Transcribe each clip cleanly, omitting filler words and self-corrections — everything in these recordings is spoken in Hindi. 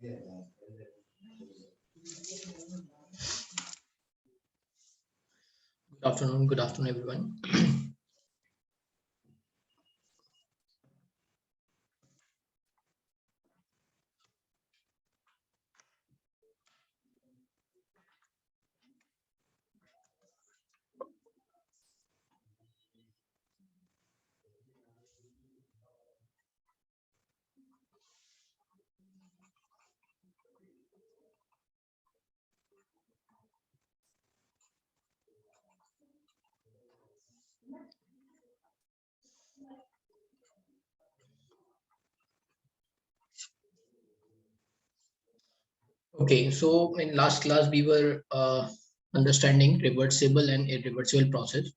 Good afternoon, everyone. Okay, so in last class we were understanding reversible and irreversible process.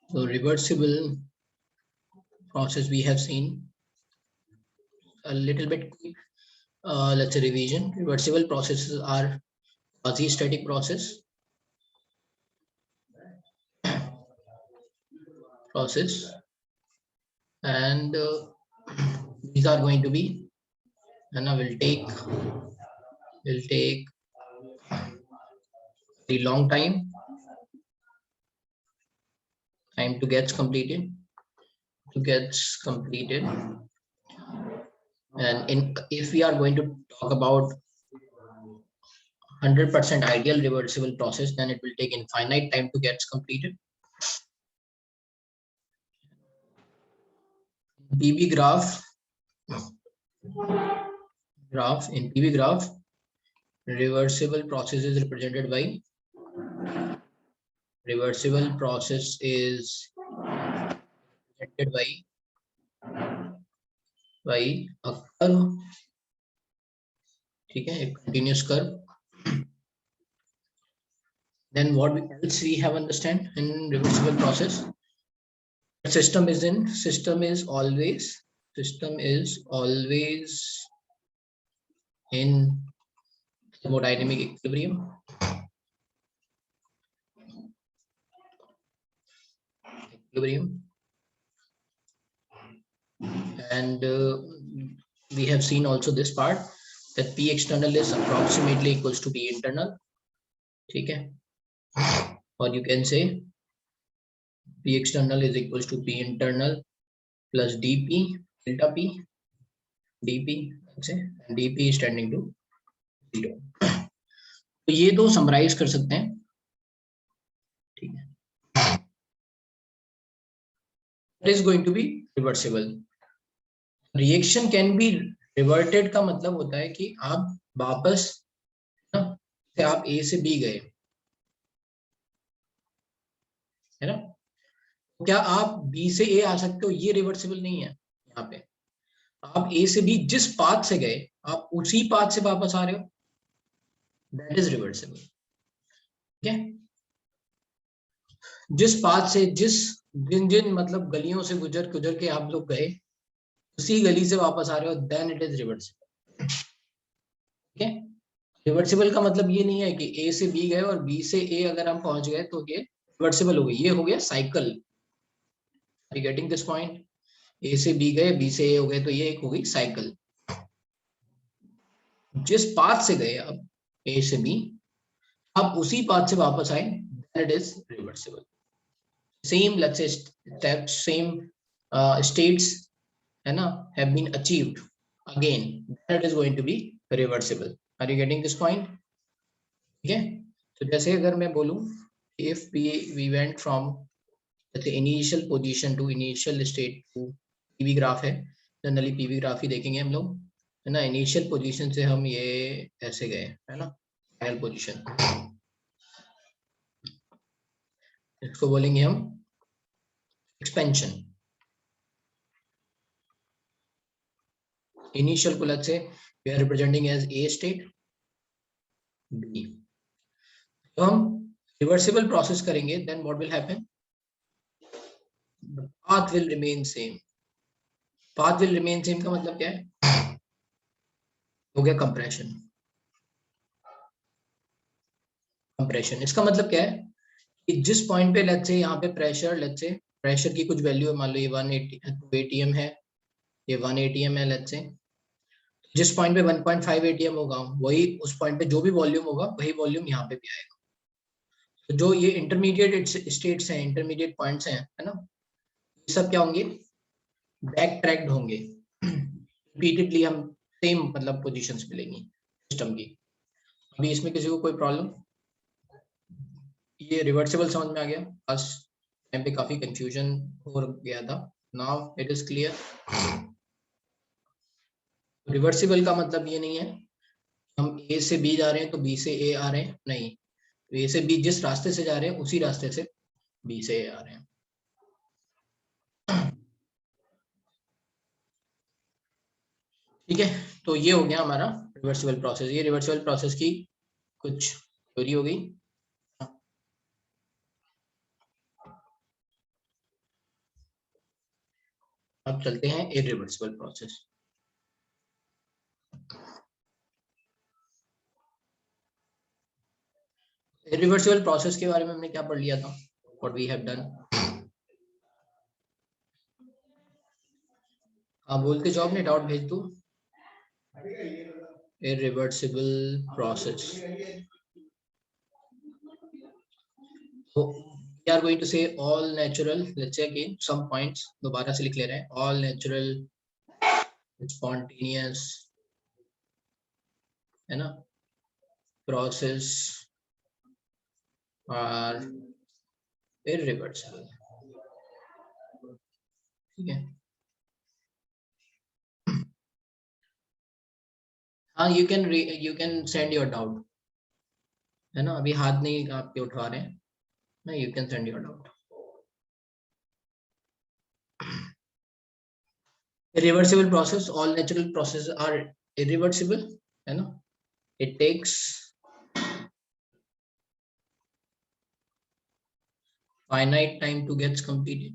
So reversible process we have seen a little bit quick. Let's say revision. Reversible processes are quasi-static process, and these are going to be, and I will take a long time to get completed. And if we are going to talk about 100% ideal reversible process, then it will take infinite time to get completed. PV graph, reversible process is represented by a curve, ठीक है, a continuous curve. Then what else we have understand in reversible process? System is always in thermodynamic equilibrium. And we have seen also this part that P external is approximately equals to P internal. Okay, or you can say P external is equals to P internal plus dP delta P dP, and dP is tending to 0. तो ये दो समराइज कर सकते हैं, ठीक है. It is going to be reversible. Reaction can be reverted का मतलब होता है कि आप वापस से आप A से B गए, है ना. क्या आप B से A आ सकते हो? ये रिवर्सिबल नहीं है. यहाँ पे आप A से B जिस पाथ से गए आप उसी पाथ से वापस आ रहे हो, दैट इज रिवर्सिबल. ठीक है. जिस पाथ से जिन मतलब गलियों से गुजर के आप लोग गए, उसी गली से वापस आ रहे हो, देन इट इज रिवर्सिबल. ठीक है. रिवर्सिबल का मतलब ये नहीं है कि A से B गए और B से A अगर हम पहुंच गए तो ये रिवर्सिबल हो गई. ये हो गया cycle. Are you getting this point? A से B गए, B से A हो गए, तो ये एक हो गई साइकिल. जिस पाथ से गए आप A से B, आप उसी पाथ से वापस आए, that is reversible. Same let's say steps, same states, है ना, have been achieved again, that is going to be reversible. Are you getting this point? ठीक है. तो जैसे अगर मैं बोलूं if we went from the initial position to initial state to PV graph है, जनरली PV ग्राफ ही देखेंगे हम लोग, है ना. इनिशियल पोजीशन से हम ये ऐसे गए, है ना, फाइनल पोजीशन, इसको बोलेंगे हम एक्सपेंशन. Initial को let's say we are representing as A state, B. तो हम reversible process करेंगे, then what will happen? The path will remain same. Path will remain same का मतलब क्या है? हो गया compression. इसका मतलब क्या है कि जिस पॉइंट पे let's say यहाँ पे प्रेशर की कुछ वैल्यू है, मान लो ये 180 atm है, ये 1 atm है let's say. जिस पॉइंट पे 1.5 ATM होगा वही उस पॉइंट पे जो भी वॉल्यूम होगा वही वॉल्यूम यहाँ पे भी आएगा। तो जो ये इंटरमीडिएट स्टेट्स हैं, इंटरमीडिएट पॉइंट्स हैं, है ना, ये सब क्या होंगे, बैक ट्रैक्ड होंगे। रिपीटेडली हम सेम मतलब पोजीशंस मिलेंगी सिस्टम की। अभी इसमें किसी को कोई प्रॉब्लम? ये रिवर्सिबल समझ में आ गया? बस टाइम पे काफी कंफ्यूजन हो गया था, now it is clear. Reversible का मतलब ये नहीं है हम ए से बी जा रहे हैं तो बी से ए आ रहे हैं, नहीं, ए से बी जिस रास्ते से जा रहे हैं उसी रास्ते से बी से ए आ रहे हैं। ठीक है, तो ये हो गया हमारा रिवर्सिबल प्रोसेस। ये रिवर्सिबल प्रोसेस की कुछ थ्योरी हो गई। अब चलते हैं इरिवर्सिबल प्रोसेस। इरिवर्सिबल प्रोसेस के बारे में हमने क्या पढ़ लिया था, व्हाट वी हैव डन? हाँ बोलते जाओ, अपने डाउट भेज दो। irreversible process, so we are going to say all natural, let's say again some points दोबारा से लिख ले रहे हैं, all natural spontaneous, है ना, process are irreversible। ठीक है, हाँ you can send your doubt, है ना, अभी हाथ नहीं आपके उठा रहे हैं ना, you can send your doubt। irreversible process, all natural processes are irreversible, है ना, it takes finite time to get completed,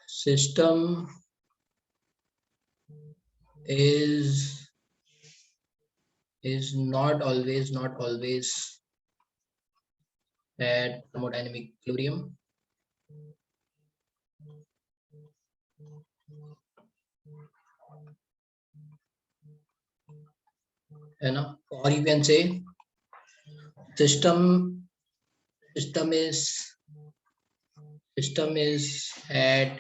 system is not always at thermodynamic equilibrium, है ना, or you can say system is at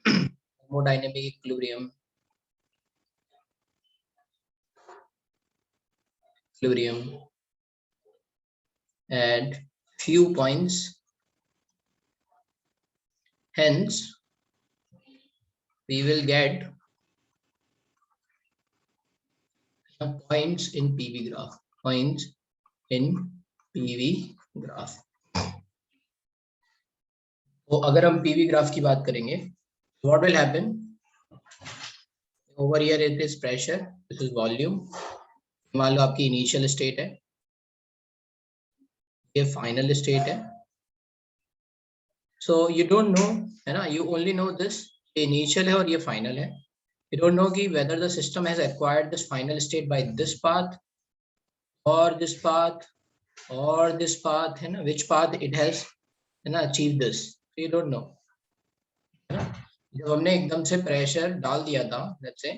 thermodynamic equilibrium at few points, hence we will get points in PV graph, तो अगर हम PV ग्राफ की बात करेंगे, what will happen, over here it is pressure, this is volume, मान लो आपकी इनिशियल स्टेट है, ये फाइनल स्टेट है, सो यू डोंट नो, है ना, यू ओनली नो दिस, ये इनिशियल है और ये फाइनल है, यू डोंट नो कि whether the system has acquired this final state by this path और दिस पाथ और दिस पाथ, है ना, विच पाथ इट हैज, है ना, achieve this, you don't know, है ना। जब हमने एकदम से प्रेशर डाल दिया था, लेट्स से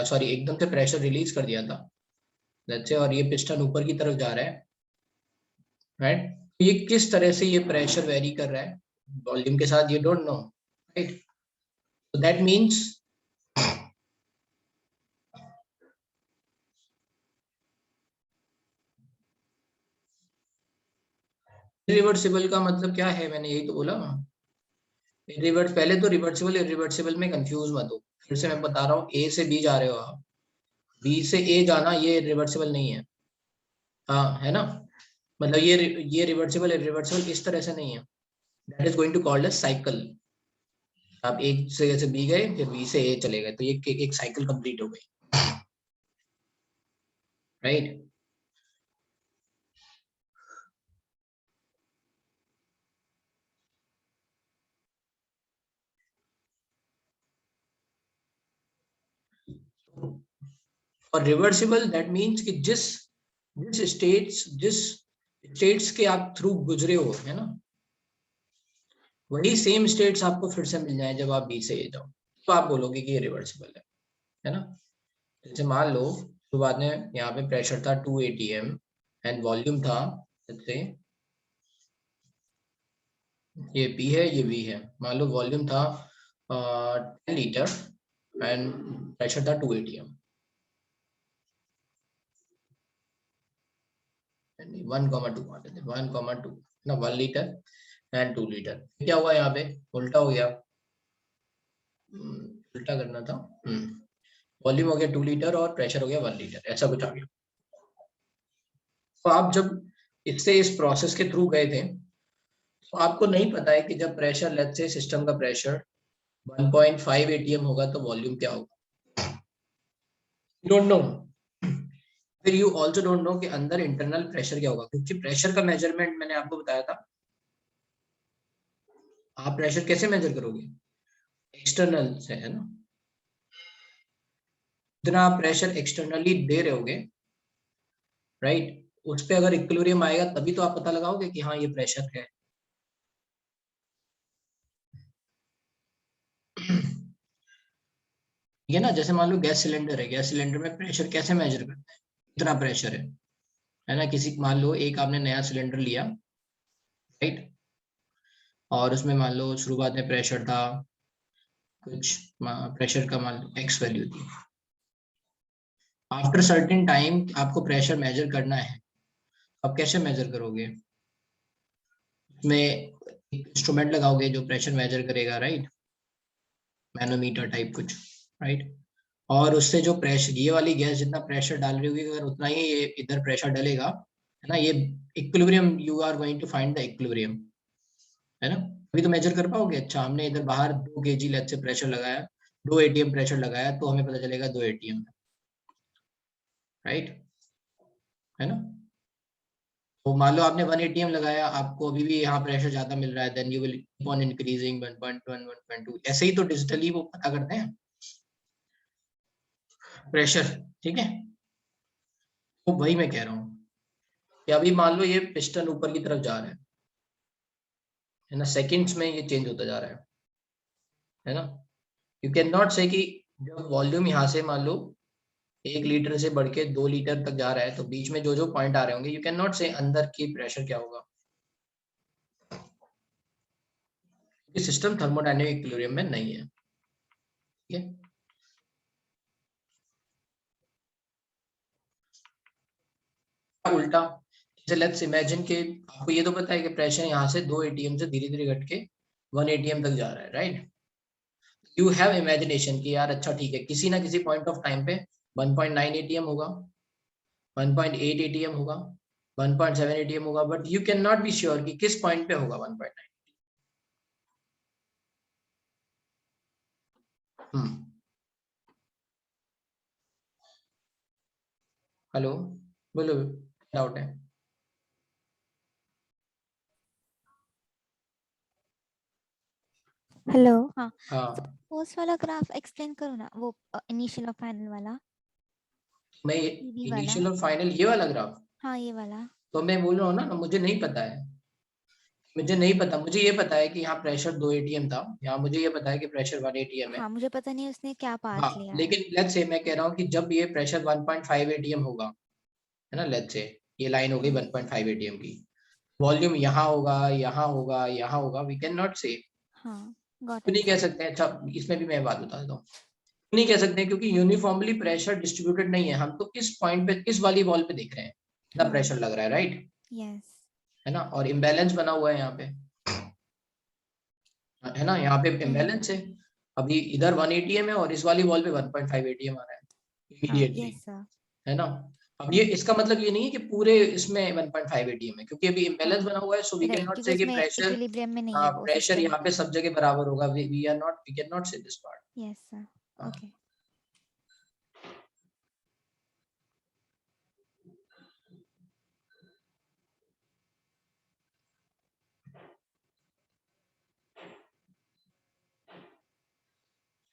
सॉरी एकदम से प्रेशर रिलीज कर दिया था, लेट्स से, और ये पिस्टन ऊपर की तरफ जा रहा है, राइट, ये किस तरह से ये प्रेशर वेरी कर रहा है वॉल्यूम के साथ, you don't know, right, so that means reversible का मतलब क्या है, मैंने यही तो बोला, रिवर्स, पहले तो रिवर्सिबल इरिवर्सिबल में कंफ्यूज मत हो, फिर से मैं बता रहा हूँ, ए से बी जा रहे हो आप, बी से ए जाना ये रिवर्सिबल नहीं है, हाँ, है ना, मतलब ये रिवर्सिबल इरिवर्सिबल इस तरह से नहीं है, that is going to called a cycle, आप एक से बी गए फिर बी से ए चले गए, तो ये एक साइकिल कंप्लीट हो गई, राइट। और रिवर्सिबल दैट मीन्स कि जिस स्टेट्स के आप थ्रू गुजरे हो, है ना, वही सेम स्टेट्स आपको फिर से मिल जाए जब आप बी से ए जाओ, तो आप बोलोगे कि ये रिवर्सिबल है ना। जैसे मान लो तो बाद में यहाँ पे प्रेशर था 2 atm एंड वॉल्यूम था, जैसे ये पी है ये वी है, मान लो वॉल्यूम था 10 लीटर एंड प्रेशर था 2 atm, 1,2 1,2 ना, 1 लीटर एंड 2 लीटर। क्या हुआ यहाँ पे, उल्टा हो गया, उल्टा करना था, वॉल्यूम हो गया 2 लीटर और प्रेशर हो गया 1 लीटर, ऐसा कुछ आ गया। तो आप जब इससे इस प्रोसेस के थ्रू गए थे तो आपको नहीं पता है कि जब प्रेशर, लेट्स से सिस्टम का प्रेशर 1.5 atm होगा तो वॉल्यूम क्या होगा, यू डोंट नो। फिर यू ऑल्सो डोंट नो कि अंदर इंटरनल प्रेशर क्या होगा, क्योंकि प्रेशर का मेजरमेंट मैंने आपको बताया था, आप प्रेशर कैसे मेजर करोगे, एक्सटर्नल से, है ना। जितना आप प्रेशर एक्सटर्नली दे रहे होगे, राइट, उस पे अगर इक्विलिब्रियम आएगा तभी तो आप पता लगाओगे कि हाँ ये प्रेशर है। ये ना, जैसे मान लो गैस सिलेंडर है, गैस सिलेंडर में प्रेशर कैसे मेजर करते हैं, इतना प्रेशर है ना। किसी, मान लो एक आपने नया सिलेंडर लिया, राइट, और उसमें मान लो शुरुआत में प्रेशर था कुछ, प्रेशर का मान लो एक्स वैल्यू थी, आफ्टर सर्टेन टाइम आपको प्रेशर मेजर करना है, आप कैसे मेजर करोगे, उसमें एक इंस्ट्रूमेंट लगाओगे जो प्रेशर मेजर करेगा, राइट, मैनोमीटर टाइप कुछ, राइट, और उससे जो प्रेशर, ये वाली गैस जितना प्रेशर डाल रही होगी अगर उतना ही ये इधर प्रेशर डलेगा, है ना, ये equilibrium, you are going to find the equilibrium, है ना। अभी तो मेजर कर पाओगे, अच्छा हमने इधर बाहर 2 kg लेट से प्रेशर लगाया, 2 atm प्रेशर लगाया, तो हमें पता चलेगा 2 atm, राइट, है ना। तो मान लो आपने 1 atm लगाया, आपको अभी भी यहाँ प्रेशर ज्यादा मिल रहा है, then you will keep on increasing 1.1 1.2, ऐसे ही तो डिजिटली वो पता करते हैं प्रेशर, ठीक है। तो वही मैं कह रहा हूँ कि अभी मान लो ये पिस्टन ऊपर की तरफ जा रहा है ना, सेकंड्स में ये चेंज होता जा रहा है ना। यू कैन नॉट से कि जब वॉल्यूम यहाँ से मान लो 1 लीटर से बढ़ के 2 लीटर तक जा रहा है, तो बीच में जो जो पॉइंट आ रहे होंगे, यू कैन नॉट से अंदर की प्रेशर क्या होगा, क्योंकि सिस्टम थर्मोडायनेमिक इक्विलिब्रियम में नहीं है, ठीक है। उल्टा, जैसे लेट्स इमेजिन के आपको ये तो पता है कि प्रेशर यहाँ से 2 atm से धीरे धीरे घट के 1 atm तक जा रहा है, राइट। यू हैव इमेजिनेशन कि यार अच्छा ठीक है, किसी ना किसी पॉइंट ऑफ टाइम पे 1.9 atm होगा, 1.8 atm होगा, 1.7 atm होगा, but you can not be sure कि किस पॉइंट पे होगा 1.9। हेलो, बोलो, डाउट है। हेलो, हाँ, हाँ, पोस्ट वाला ग्राफ एक्सप्लेन करो ना, वो इनिशियल और फाइनल वाला, मैं ईवी वाला। इनिशियल और फाइनल ये वाला ग्राफ, हाँ, ये वाला। तो मैं बोल रहा हूँ ना, मुझे नहीं पता है, मुझे नहीं पता, मुझे ये पता है कि यहाँ प्रेशर 2 atm था, यहाँ मुझे ये पता है कि प्रेशर 1 atm है। हाँ, मुझे पता नहीं उसने क्या हाँ, पाथ लिया है। लेकिन लेट्स से मैं कह रहा हूँ कि जब ये प्रेशर 1.5 atm होगा, है ना, लेट्स से ये लाइन हो गई 1.5 atm की, वॉल्यूम यहाँ होगा, यहाँ होगा, यहाँ होगा, वी कैन नॉट से, हाँ, गॉट तो इट नहीं कह सर। सकते। अच्छा, इसमें भी मैं बात बता देता हूँ, नहीं कह सकते क्योंकि यूनिफॉर्मली प्रेशर डिस्ट्रीब्यूटेड नहीं है, हम तो किस पॉइंट पे, किस वाली वॉल पे देख रहे हैं, कितना हाँ, प्रेशर लग रहा है, राइट, यस। है ना, और इम्बैलेंस बना हुआ है यहाँ पे, है ना, यहाँ पे इम्बैलेंस है, अभी इधर 1 atm है और इस वाली वॉल पे 1.5 atm आ रहा है हाँ, इमीडिएटली, यस सर। है ना। अब ये इसका मतलब ये नहीं है कि पूरे इसमें 1.5 atm है, क्योंकि अभी इम्बैलेंस हाँ, बना हुआ है, so we can write, not क्योंकि से कि उसमें प्रेशर, इक्विलिब्रियम में नहीं है वो प्रेशर सिस्टम। यहाँ पे सब जगह बराबर होगा, we are not, we can not say this part. Yes sir, okay.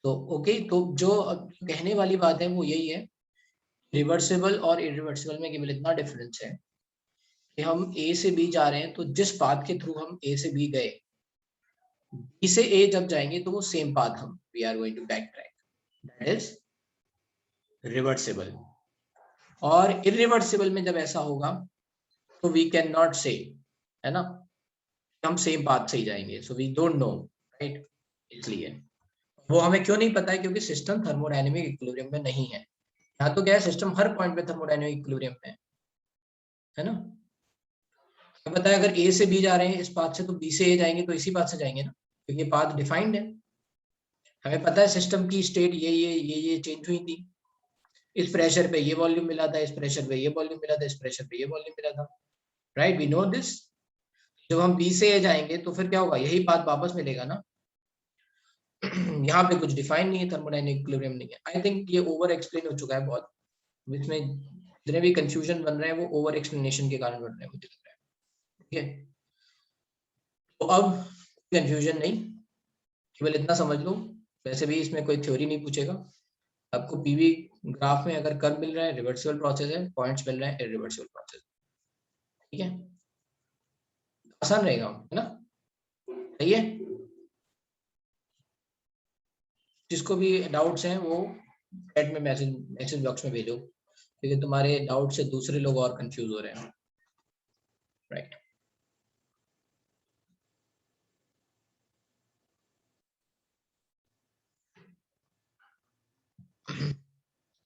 तो ओके, तो जो अब कहने वाली बात है वो यही है, रिवर्सिबल और इरिवर्सिबल में केवल इतना डिफरेंस है कि हम ए से बी जा रहे हैं, तो जिस पाथ के थ्रू हम ए से बी गए, बी से ए जब जाएंगे तो वो सेम पाथ हम we are going to back track, that is reversible. और इरिवर्सिबल में जब ऐसा होगा तो वी कैन नॉट से, है ना, हम सेम पाथ से ही जाएंगे, so we don't know, right. इसलिए वो हमें क्यों नहीं पता है, क्योंकि सिस्टम थर्मोडायनेमिक इक्विलिब्रियम में नहीं है। यहाँ तो क्या है, सिस्टम हर पॉइंट पे थर्मोडायनेमिक इक्विलिब्रियम में है ना। हमें पता है अगर ए से बी जा रहे हैं इस पाथ से, तो बी से ए जाएंगे तो इसी पाथ से जाएंगे ना, क्योंकि ये पाथ डिफाइंड है। हमें पता है सिस्टम की स्टेट ये चेंज हुई थी, इस प्रेशर पे ये वॉल्यूम मिला था, इस प्रेशर पे ये वॉल्यूम मिला था, इस प्रेशर पे ये वॉल्यूम मिला था, राइट, वी नो दिस। जब हम बी से ए जाएंगे तो फिर क्या होगा, यही पाथ वापस मिलेगा ना। यहाँ पे कुछ डिफाइन नहीं है, थर्मोडायनेमिक इक्विलिब्रियम नहीं है। आई थिंक ये ओवर एक्सप्लेन हो चुका है बहुत, इसमें जितने भी कंफ्यूजन बन रहे हैं वो ओवर एक्सप्लेनेशन के कारण बन रहे हैं, मुझे लग रहा है। ठीक है, तो अब कंफ्यूजन नहीं, केवल इतना समझ लो, वैसे भी इसमें कोई थ्योरी नहीं पूछेगा आपको। पीवी ग्राफ में अगर कर्व मिल रहा है रिवर्सिबल प्रोसेस है, पॉइंट्स मिल रहे हैं इरिवर्सिबल प्रोसेस। ठीक है, आसान रहेगा, है ना, सही है। जिसको भी डाउट्स हैं वो चैट में मैसेज बॉक्स में भेजो, क्योंकि तुम्हारे डाउट से दूसरे लोग और कंफ्यूज हो रहे हैं, राइट।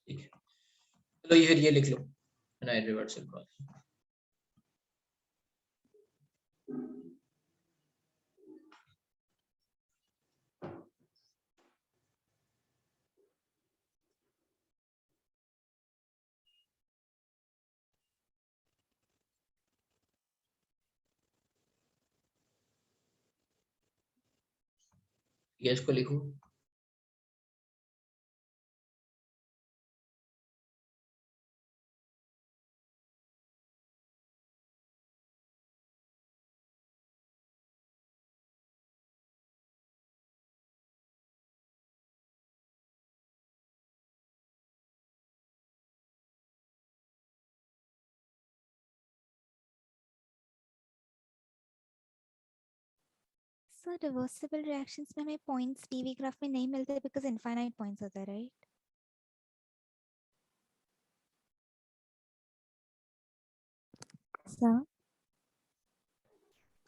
ठीक है, चलो ये फिर ये लिख लो, है ना, इरिवर्सिबल प्रोसेस। ये इसको लिखो। सर रिवर्सिबल रिएक्शंस में हमें पॉइंट्स पीवी ग्राफ में नहीं मिलते बिकॉज इनफाइनाइट पॉइंट्स होता है, राइट? सर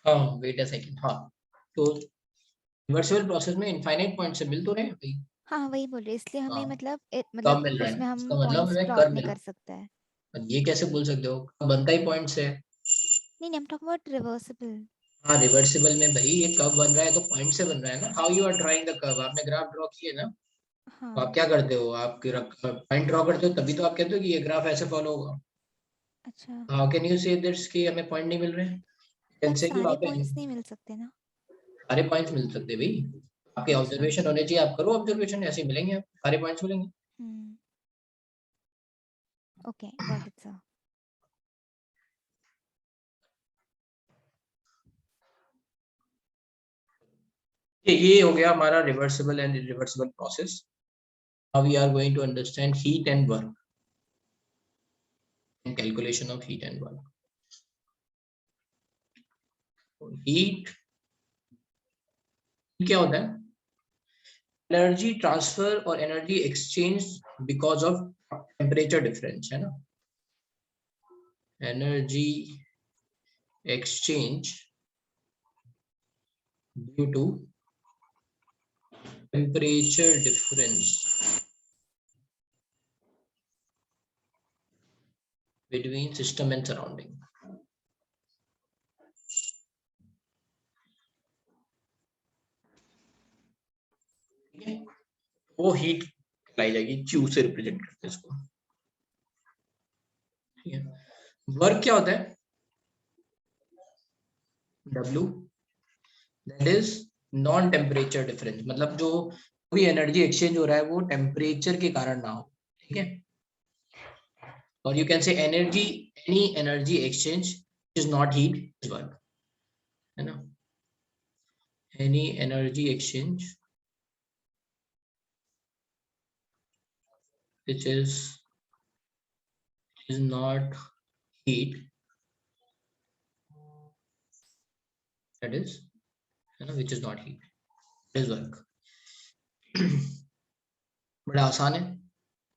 हाँ वेट अ सेकंड, हाँ, तो रिवर्सिबल प्रोसेस में इनफाइनाइट पॉइंट से मिल तो रहे हैं भाई। हाँ वही बोल रहे, इसलिए हमें हाँ, मतलब कब मतलब मिल रहा उसमें है, हम इसका मतलब पॉइंट्स हमें प्लॉट कर्व नहीं मिल कर रहा सकते हैं। है। ये कैसे बोल सकते हो, कर्व बनता ही पॉइंट से है। नहीं नहीं, I'm talking about रिवर्सिबल। हाँ रिवर्सिबल में भाई ये कर्व बन रहा है तो पॉइंट से बन रहा है ना। How you are drawing the curve, आपने ग्राफ ड्रॉ किए ना, तो आप हाँ क्या करते हो, आप पॉइंट ड्रॉ करते हो, तभी तो आप कहते हो कि ये ग्राफ ऐसे फॉलो होगा। अच्छा, हाउ कैन यू से दिस कि हमें पॉइंट नहीं मिल रहे हैं, कैन बट से कि वहाँ सारे पे पॉइंट्स नहीं मिल सकते ना। सारे पॉइंट्स मिल सकते हैं भाई। आपके अच्छा। ऑब्जर्वेशन होने चाहिए, आप करो ऑब्जर्वेशन, ऐसे ही मिलेंगे, आप सारे पॉइंट्स मिलेंगे। Hmm, okay got it sir. ये हो गया हमारा reversible and irreversible process. Now we are going to understand heat and work and calculation of heat and work. Heat क्या होता है, एनर्जी ट्रांसफर और energy exchange because of temperature difference, है ना, energy exchange due to temperature difference between system and surrounding। ठीक है, वो हीट लाई जाएगी, क्यू से रिप्रेजेंट करते हैं इसको। ठीक है, वर्क क्या होता है, W, that is non temperature difference, मतलब जो भी एनर्जी एक्सचेंज हो रहा है वो टेम्परेचर के कारण ना हो। ठीक है, और you can say energy, any energy exchange is not heat is work, है ना, any energy exchange which is not heat that is, which is not heat, that is work. बड़ा आसान है.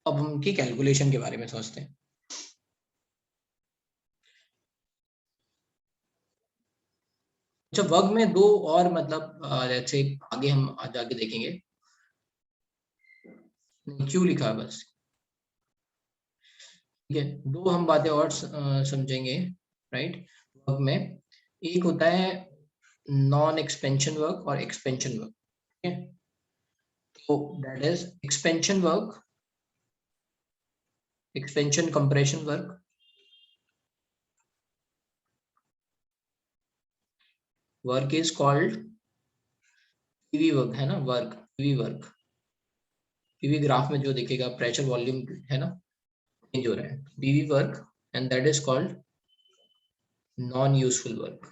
अब हम की कैलकुलेशन के बारे में सोचते हैं. अच्छा, वर्क में दो और मतलब जैसे आगे हम जाके देखेंगे. क्यों लिखा है बस, ठीक है. दो हम बातें और समझेंगे, राइट. वर्क में एक होता है नॉन एक्सपेंशन वर्क और एक्सपेंशन वर्क. ठीक है. तो that is expansion work, expansion compression work. Work is called PV work, है ना. Work, PV work. PV graph में जो दिखेगा प्रेशर वॉल्यूम, है ना, चेंज हो रहा है. PV work, and that is called non useful work.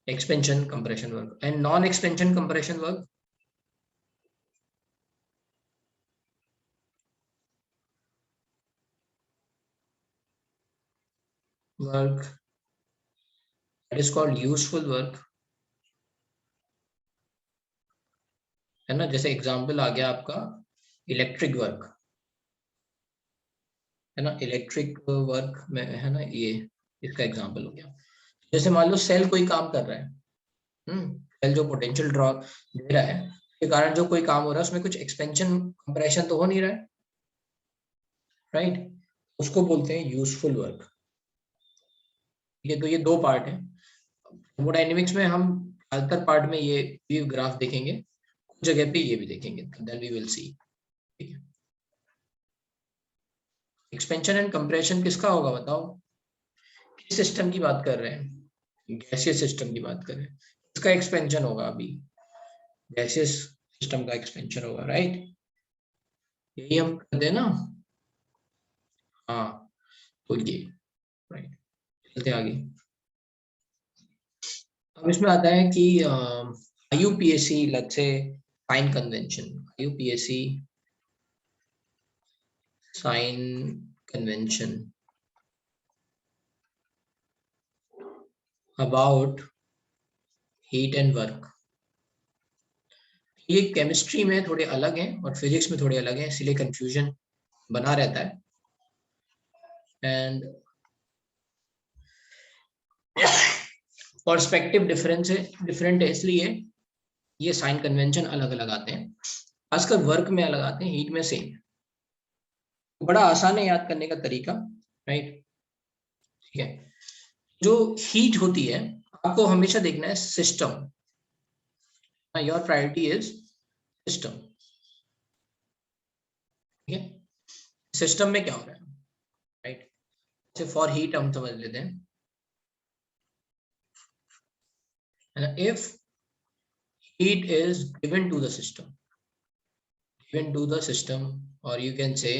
Expansion compression work and non-expansion compression work. Work that is called useful work, है ना. जैसे एग्जांपल आ गया आपका इलेक्ट्रिक वर्क, है ना. इलेक्ट्रिक वर्क में, है ना, ये इसका एग्जांपल हो गया. जैसे मान लो सेल कोई काम कर रहा है, सेल जो पोटेंशियल ड्रॉ दे रहा है के कारण जो कोई काम हो रहा है उसमें कुछ एक्सपेंशन कंप्रेशन तो हो नहीं रहा है, राइट. उसको बोलते हैं यूजफुल वर्क. ठीक है. तो ये दो पार्ट है. थर्मोडायनेमिक्स में हम ज्यादातर पार्ट में ये वेव ग्राफ देखेंगे, कुछ जगह पे ये भी देखेंगे, देन वी विल सी. ठीक है. एक्सपेंशन एंड कंप्रेशन किसका होगा बताओ. किस सिस्टम की बात कर रहे हैं. गैसियस सिस्टम की बात कर रहे हैं. इसका एक्सपेंशन होगा अभी, गैसियस सिस्टम का एक्सपेंशन होगा, राइट. यही हम करते हैं ना. हाँ, तो ये, राइट. चलते आगे. अब इसमें आता है कि IUPAC, let's say sign convention. IUPAC sign convention about heat and work. ये केमिस्ट्री में थोड़े अलग हैं और फिजिक्स में थोड़े अलग हैं, इसलिए कंफ्यूजन बना रहता है. एंड पर्सपेक्टिव डिफरेंट है, इसलिए ये साइन कन्वेंशन अलग अलग आते हैं. खासकर वर्क में अलग आते हैं, हीट में सेम. बड़ा आसान है याद करने का तरीका, राइट. ठीक है. जो हीट होती है आपको हमेशा देखना है system. Your priority is system. ठीक है. सिस्टम में क्या हो रहा है, राइट. जैसे फॉर हीट हम समझ लेते हैं. If heat is given to the system, or you can say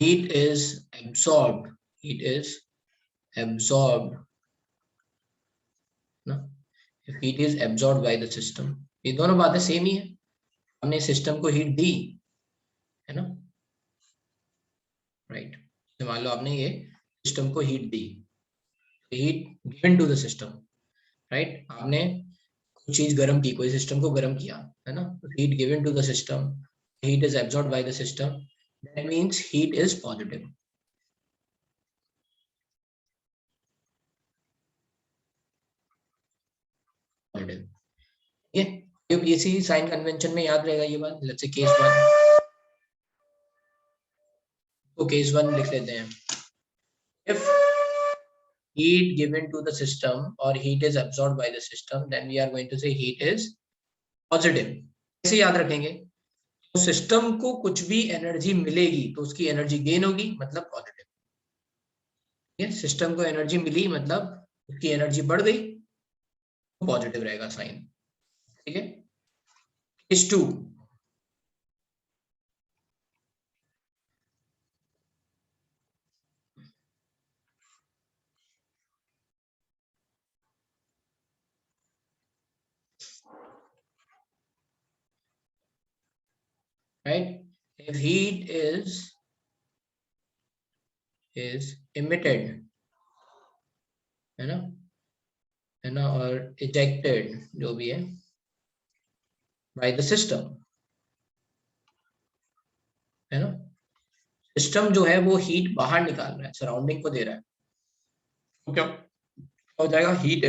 heat is absorbed. No? If heat is absorbed by the system, ये दोनों बातें सेम ही है. हमने सिस्टम को हीट दी, है ना, राइट. मान लो आपने ये सिस्टम को हीट दी, heat given to the system, right. आपने कुछ चीज गर्म की, कोई सिस्टम को गर्म किया, है ना. Heat given to the system, heat is absorbed by the system, that means heat is positive. ये यूपीएससी साइन कन्वेंशन में याद रहेगा ये बात. लेट्स से केस 1, तो केस 1 लिख लेते हैं. if heat given to the system or heat is absorbed by the system, then we are going to say heat is positive. कैसे याद रखेंगे. तो सिस्टम को कुछ भी एनर्जी मिलेगी तो उसकी एनर्जी गेन होगी, मतलब पॉजिटिव. ठीक है. सिस्टम को एनर्जी मिली मतलब उसकी एनर्जी बढ़ गई, तो पॉजिटिव रहेगा साइन. ठीक है. Case 2, right. if heat is emitted, है ना, और ejected जो भी है by the system, है ना, सिस्टम जो है वो हीट बाहर निकाल रहा है, सराउंडिंग को दे रहा है, तो क्या हो जाएगा, हीट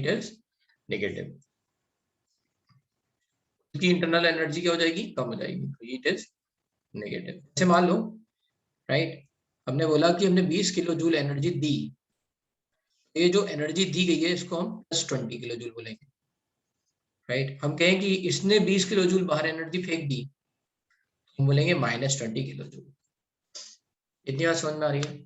इज नेगेटिव, उसकी इंटरनल एनर्जी क्या हो जाएगी, कम हो जाएगी, तो हीट इज नेगेटिव। जैसे मान लो, राइट, हमने बोला कि हमने 20 किलो जूल एनर्जी दी, ये जो एनर्जी दी गई है इसको हम +20 किलो जूल बोलेंगे, राइट। हम कहें कि इसने 20 किलो जूल बाहर एनर्जी फेंक दी, हम बोलेंगे -20 किलो जूल। इतनी बात समझ में आ रही है?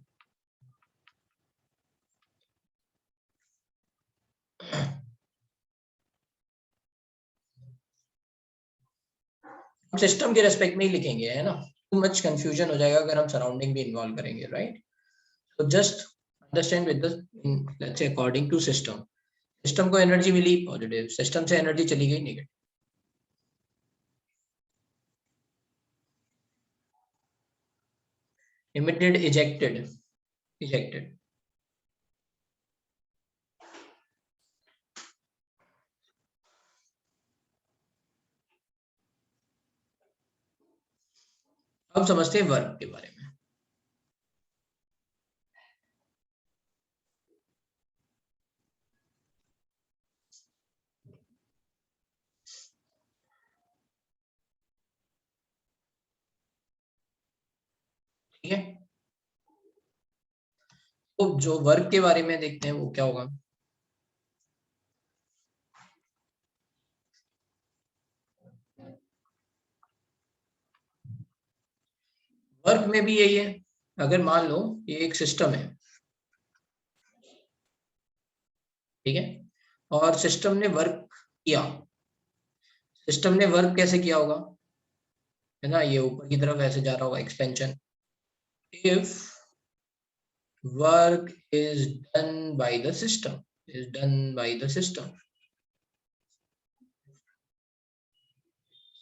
हम सिस्टम के रेस्पेक्ट में ही लिखेंगे, है ना, टू मच कंफ्यूजन हो जाएगा अगर हम सराउंडिंग भी इन्वॉल्व करेंगे, राइट। तो just understand with the, let's say according to system, system को एनर्जी मिली पॉजिटिव, सिस्टम से एनर्जी चली गई नेगेटिव। emitted, ejected, अब समझते हैं वर्क के बारे में। ठीक है, तो जो वर्क के बारे में देखते हैं वो क्या होगा। वर्क में भी यही है, अगर मान लो ये एक सिस्टम है, ठीक है, और सिस्टम ने वर्क किया, सिस्टम ने वर्क कैसे किया होगा, है ना, ये ऊपर की तरफ ऐसे जा रहा होगा, expansion. If work is done by the system,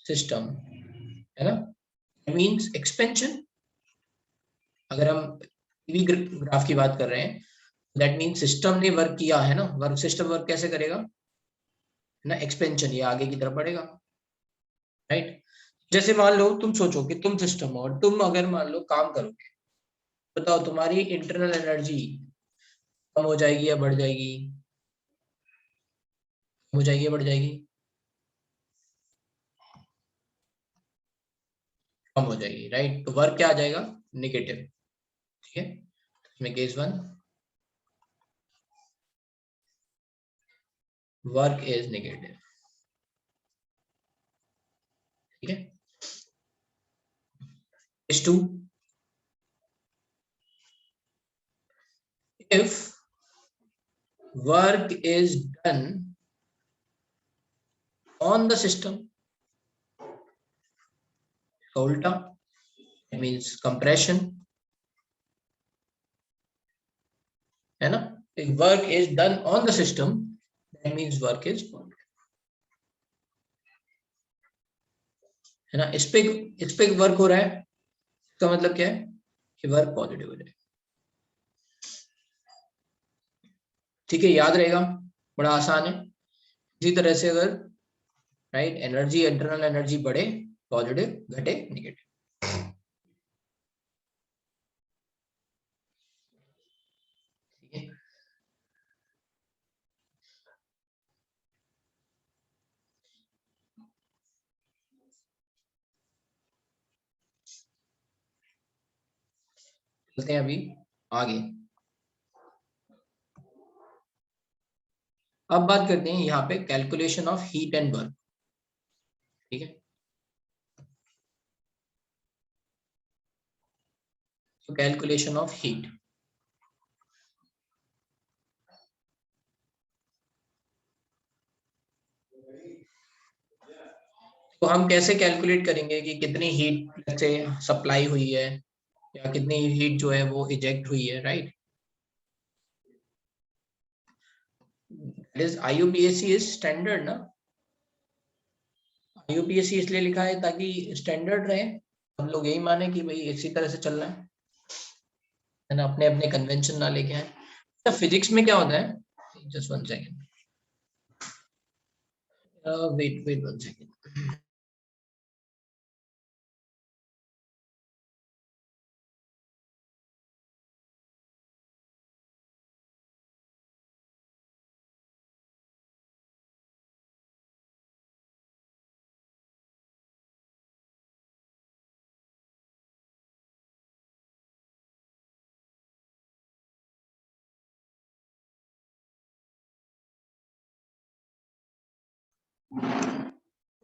system, है ना, मींस एक्सपेंशन। अगर हम टीवी ग्राफ की बात कर रहे हैं, दैट मीन सिस्टम ने वर्क किया, है ना, वर्क, सिस्टम वर्क कैसे करेगा, है ना, एक्सपेंशन, ये आगे की तरफ बढ़ेगा, राइट। जैसे मान लो तुम सोचो कि तुम सिस्टम हो और तुम अगर मान लो काम करोगे, बताओ तुम्हारी इंटरनल एनर्जी कम हो जाएगी या बढ़ जाएगी, कम हो जाएगी या बढ़ जाएगी, कम हो जाएगी, राइट। तो वर्क क्या आ जाएगा, नेगेटिव, ठीक है। इसमें केस 1, वर्क इज नेगेटिव, ठीक है। Case 2, if work is done on the system, उल्टा, it means compression, है ना, if work is done on the system, that means work is positive, है ना, इस पे वर्क हो रहा है, इसका मतलब क्या है कि वर्क पॉजिटिव हो जाए, ठीक है, याद रहेगा, बड़ा आसान है। इसी तरह से अगर, राइट, एनर्जी, इंटरनल एनर्जी बढ़े पॉजिटिव, घटे नेगेटिव, ठीक है। चलते हैं अभी आगे। अब बात करते हैं यहाँ पे calculation of heat and work, ठीक है। तो कैलकुलेशन ऑफ हीट, तो हम कैसे कैलकुलेट करेंगे कि कितनी हीट से सप्लाई हुई है या कितनी हीट जो है वो इजेक्ट हुई है, right. That is IUPAC is standard ना, यूपीएससी इसलिए लिखा है ताकि स्टैंडर्ड रहे, हम लोग यही माने कि भाई इसी तरह से चलना है ना, अपने अपने कन्वेंशन ना लेके आए। तो फिजिक्स में क्या होता है, just one second, wait wait one second.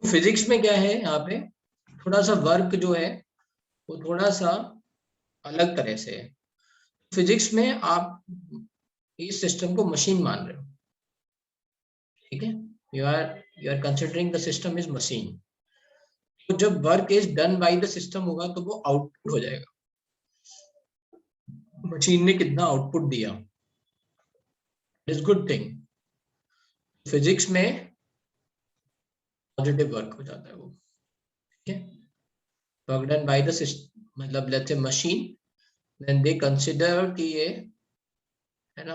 Physics में क्या है, यहाँ पे थोड़ा सा वर्क जो है वो थोड़ा सा अलग तरह से है। फिजिक्स में आप इस सिस्टम को मशीन मान रहे हो, ठीक है, you are considering the system is machine. तो जब work is done by the system होगा तो वो आउटपुट हो जाएगा, मशीन ने कितना आउटपुट दिया, इज गुड थिंग। फिजिक्स में पॉजिटिव वर्क हो जाता है वो, ठीक है। Work done by the system मतलब let's say machine, then they consider कि ये है ना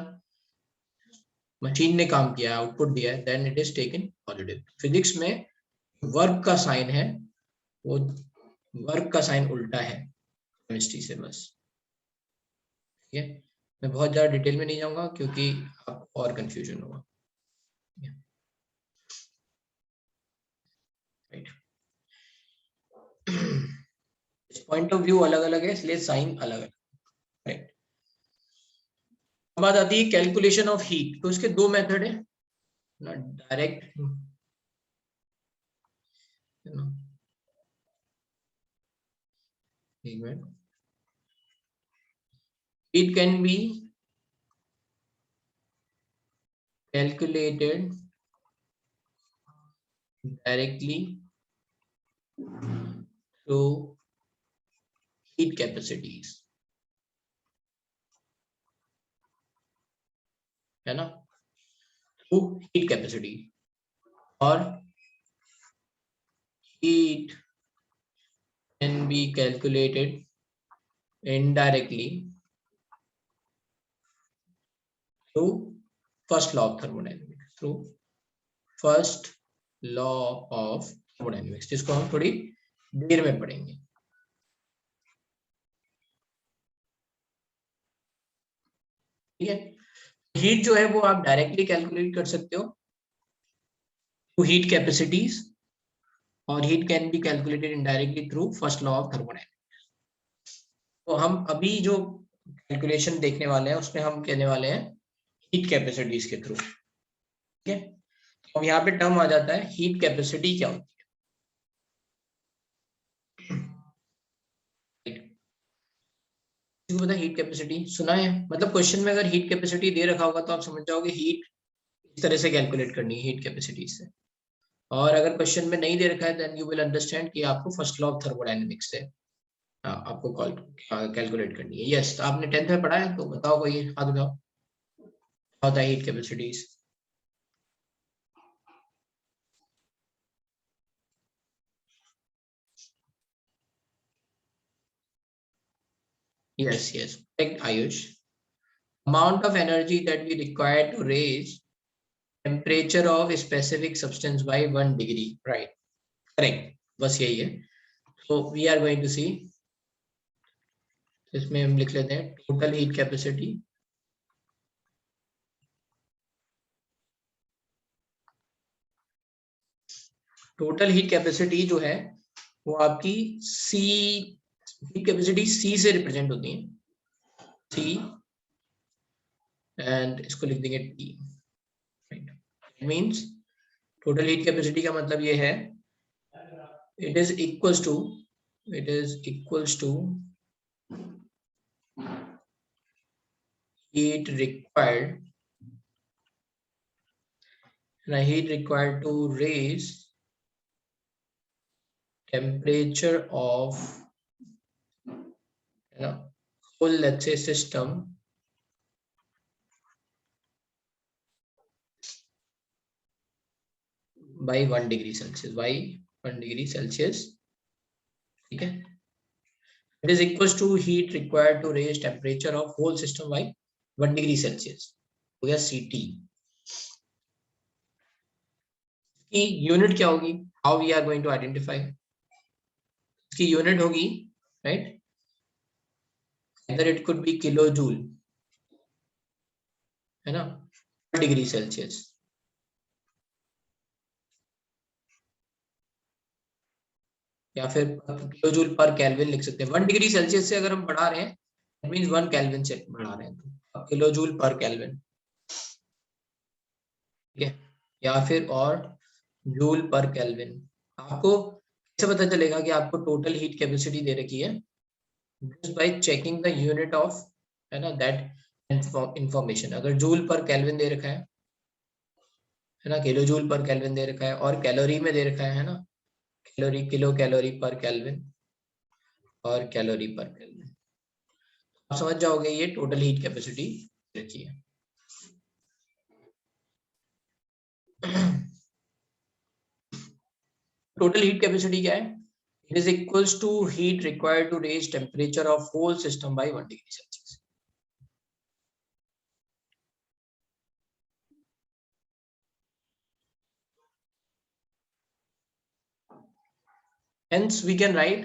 मशीन ने काम किया, आउटपुट दिया है, then it is taken positive. Physics में वर्क का साइन है वो वर्क का साइन उल्टा है केमिस्ट्री से, बस, ठीक है। मैं बहुत ज्यादा डिटेल में नहीं जाऊंगा क्योंकि आपको और कंफ्यूजन होगा, राइट। पॉइंट ऑफ व्यू अलग अलग है इसलिए साइन अलग अलग, राइट। बात आती है कैलकुलेशन ऑफ हीट, तो इसके दो मेथड है ना, direct it can be calculated directly through heat capacities, है ना, through heat capacity, or heat can be calculated indirectly through first law of thermodynamics, through first law of thermodynamics, जिसको हम थोड़ी देर में पढ़ेंगे, ठीक है। हीट जो है वो आप डायरेक्टली कैलकुलेट कर सकते हो थ्रू हीट कैपेसिटीज, और heat can be calculated indirectly through first law of thermodynamics. तो हम अभी जो कैलकुलेशन देखने वाले हैं उसमें हम कहने वाले हैं हीट कैपेसिटीज के थ्रू, ठीक है। तो यहाँ पे टर्म आ जाता है हीट कैपेसिटी क्या होती है, पता हीट कैपेसिटी सुना है, मतलब क्वेश्चन में अगर हीट कैपेसिटी दे रखा होगा तो आप समझ जाओगे हीट इस तरह से कैलकुलेट करनी है हीट कैपेसिटी से। और अगर क्वेश्चन में नहीं दे रखा है देन यू विल अंडरस्टैंड कि आपको फर्स्ट लॉ ऑफ थर्मोडायनेमिक्स से आपको कॉल कैलकुलेट करनी है। यस, आपने 10th में पढ़ा है तो बताओ, कोई हाथ उठाओ, होता है heat capacities. Yes, yes, correct, Ayush. Amount of energy that we require to raise temperature of a specific substance by 1 degree, right? Correct, बस यही है। So we are going to see, इसमें हम लिख लेते हैं total heat capacity, total heat capacity जो है वो आपकी C, heat capacity C से रिप्रेजेंट होती है, C, एंड इसको लिख देंगे T, right. It means total heat capacity का मतलब ये है it is equals to heat required to raise temperature of whole, let's say, system by 1 degree Celsius, by 1 degree Celsius, ठीक है। It is equals to heat required to raise temperature of whole system by 1 degree Celsius, हो गया CT की यूनिट क्या होगी, how we are going to identify, इसकी यूनिट होगी, right, either it could be kilo joule, है ना, 1 डिग्री सेल्सियस, या फिर किलो जूल पर केल्विन लिख सकते हैं। 1 डिग्री सेल्सियस से अगर हम बढ़ा रहे हैं, दैट मींस 1 केल्विन से बढ़ा रहे हैं, तो किलो जूल पर केल्विन, ठीक है, या फिर और जूल पर केल्विन। आपको कैसे पता चलेगा कि आपको टोटल हीट कैपेसिटी दे रखी है, just by checking the unit of, है ना, that information। अगर जूल पर केल्विन दे रखा है ना, किलो जूल पर केल्विन दे रखा है, और कैलोरी में दे रखा है ना, कैलोरी, किलो कैलोरी पर केल्विन और कैलोरी पर केल्विन, आप समझ जाओगे ये टोटल हीट कैपेसिटी रखी है। टोटल हीट कैपेसिटी क्या है, it is equals to heat required to raise temperature of whole system by 1 degree Celsius. Hence we can write,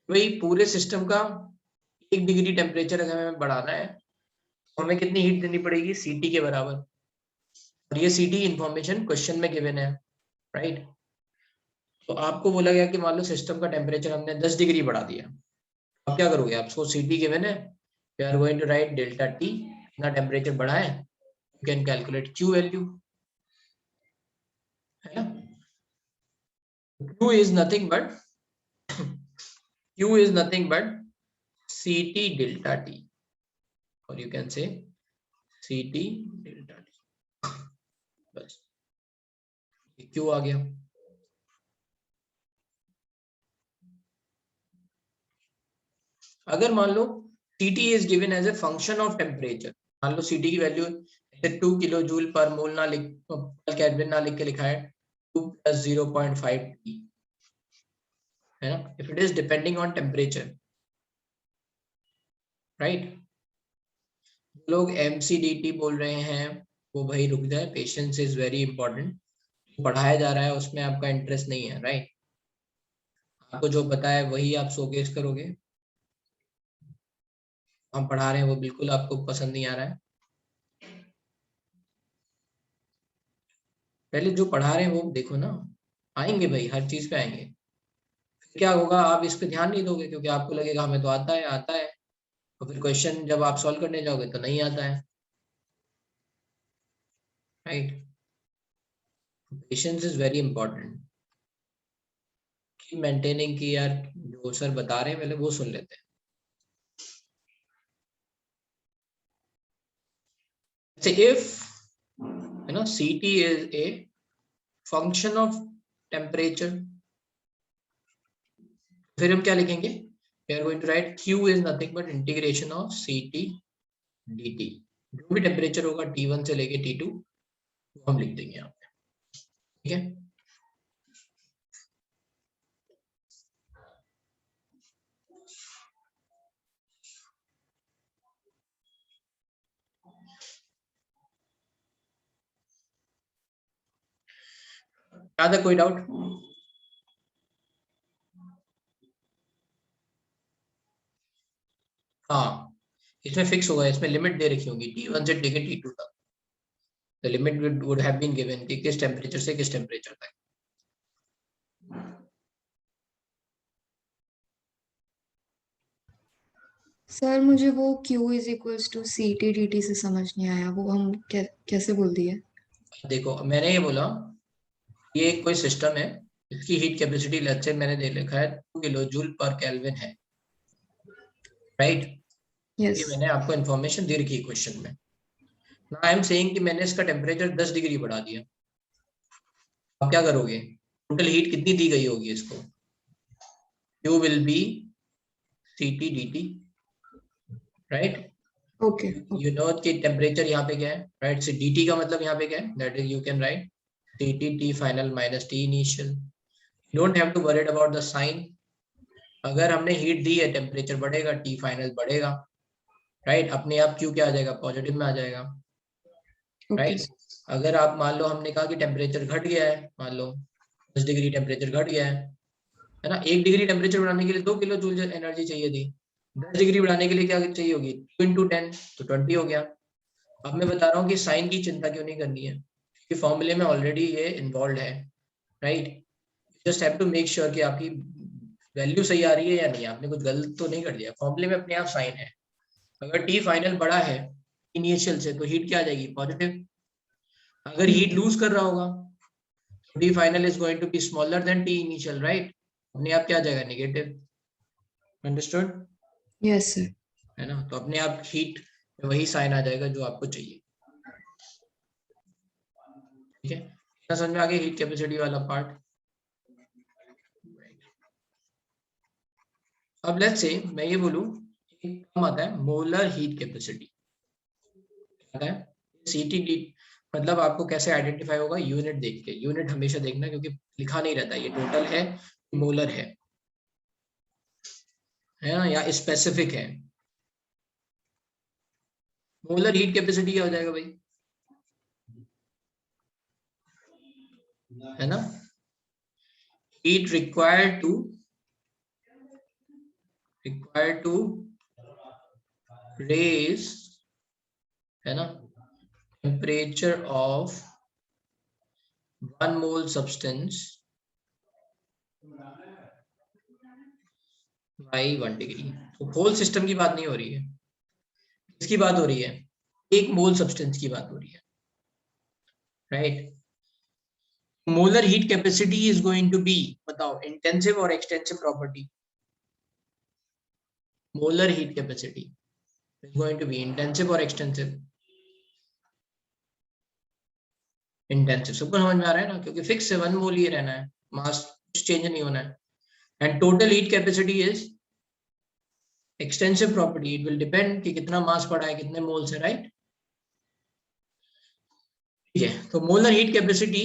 वही पूरे सिस्टम का 1 डिग्री टेम्परेचर अगर हमें बढ़ाना है तो हमें कितनी हीट देनी पड़ेगी, CT के बराबर, और ये CT इंफॉर्मेशन क्वेश्चन में गिवन है, राइट। तो आपको बोला गया कि मान लो सिस्टम का टेम्परेचर हमने 10 डिग्री बढ़ा दिया, अब क्या करोगे, आपको CT गिवन है, we are going to write delta T, कितना टेम्परेचर बढ़ा है, you can calculate Q value, है ना। Q is nothing but Q is nothing but CT delta T, or you can say CT delta T, बस Q आ गया। अगर मान लो CT is given as a function of temperature, मान लो CT की वैल्यू 2 किलो जूल पर मोल ना लिख, पर केल्विन ना लिख के लिखा है 2 + 0.5 T, है ना, if it is depending on temperature, right। लोग MCDT बोल रहे हैं, वो भाई रुक जाए, पेशेंस इज वेरी इंपॉर्टेंट, पढ़ाया जा रहा है उसमें आपका इंटरेस्ट नहीं है, राइट, आपको जो पता है वही आप शोकेस करोगे, हम पढ़ा रहे हैं वो बिल्कुल आपको पसंद नहीं आ रहा है, पहले जो पढ़ा रहे हैं वो देखो ना, आएंगे भाई, हर चीज पे आएंगे, फिर क्या होगा, आप इस पे ध्यान नहीं दोगे क्योंकि आपको लगेगा हमें तो आता है आता है, तो फिर क्वेश्चन जब आप सॉल्व करने जाओगे तो नहीं आता है, right. Patience is very important, maintaining की यार, जो सर बता रहे हैं पहले वो सुन लेते हैं। So if, you know, CT is a function of temperature, फिर हम क्या लिखेंगे, we are going to write Q is nothing but integration of CT dt, जो भी टेम्परेचर होगा T1 से लेके T2 वो हम लिख देंगे यहाँ पे, ठीक है। क्या था, कोई डाउट? हाँ, इसमें फिक्स होगा, इसमें लिमिट दे रखी होगी T1 से लेके T2 तक, the limit would have been given कि किस टेम्परेचर से किस टेम्परेचर तक। सर मुझे वो Q is equals to CT dt से समझ नहीं आया, वो हम कैसे बोल दिए? देखो मैंने ये बोला, ये कोई सिस्टम है, इसकी हीट कैपेसिटी लेट्स से मैंने दे लिखा है 2 किलो जूल पर केल्विन है, राइट। ये यस। मैंने आपको इन्फॉर्मेशन दे रखी है क्वेश्चन में, नाउ आई एम सेइंग कि मैंने इसका टेम्परेचर 10 डिग्री बढ़ा दिया, आप क्या करोगे, टोटल हीट कितनी दी गई होगी इसको, Q will be CT dt, right. Okay. You know कि टेम्परेचर यहाँ पे क्या है, राइट, से dt का मतलब यहाँ पे क्या है, that is you can write CT T final minus T initial, don't have to worried about the sign. अगर हमने हीट दी है टेम्परेचर बढ़ेगा, टी फाइनल बढ़ेगा, राइट। अपने आप क्यू क्या आ जाएगा, पॉजिटिव में आ जाएगा, ओके राइट। अगर आप मान लो हमने कहा कि टेम्परेचर घट गया है, मान लो 10 डिग्री टेम्परेचर घट गया है ना। 1 डिग्री टेम्परेचर बढ़ाने के लिए 2 किलो जूल एनर्जी चाहिए थी, 10 डिग्री बढ़ाने के लिए क्या चाहिए होगी, 2 × 10 तो 20 हो गया। अब मैं बता रहा हूँ कि साइन की चिंता क्यों नहीं करनी है, क्योंकि फॉर्मूले में ऑलरेडी ये इन्वॉल्व है, right. Just have to make sure कि आपकी वैल्यू सही आ रही है या नहीं, आपने कुछ गलत तो नहीं कर दिया। फॉर्मूले में अपने आप साइन है। अगर टी फाइनल बड़ा है इनिशियल से तो हीट क्या आ जाएगी, पॉजिटिव। अगर हीट लूज कर रहा होगा तो T final is going to be smaller than T initial, right. अपने आप क्या आ जाएगा, नेगेटिव। अंडरस्टूड? Yes sir. है ना। तो अपने आप हीट में वही साइन आ जाएगा जो आपको चाहिए, ठीक है। क्या समझ में आ गया हीट कैपेसिटी वाला पार्ट? अब लेट्स से मैं ये बोलूं, एक टर्म आता है मोलर हीट कैपेसिटी, आता है सीटीडी। मतलब आपको कैसे आइडेंटिफाई होगा, यूनिट देख के। यूनिट हमेशा देखना, क्योंकि लिखा नहीं रहता ये टोटल है, मोलर है ना, या स्पेसिफिक है। मोलर हीट कैपेसिटी क्या हो जाएगा भाई, है ना, हीट रिक्वायर्ड टू रेज, है ना, temperature of 1 mole substance by 1 degree. तो होल सिस्टम की बात नहीं हो रही है, किसकी बात हो रही है, 1 मोल सब्सटेंस की बात हो रही है, right. Molar heat capacity is going to be, बताओ, इंटेंसिव और extensive property. Molar heat capacity is going to be intensive और एक्सटेंसिव। इंटेंसिव सबको समझ में आ रहा है ना, क्योंकि फिक्स है, 1 मोल ही रहना है, मास कुछ चेंज नहीं होना है। And total heat capacity is extensive property, it will depend कि कितना मास पड़ा है, कितने मोल्स है, राइट। ठीक है, तो molar heat capacity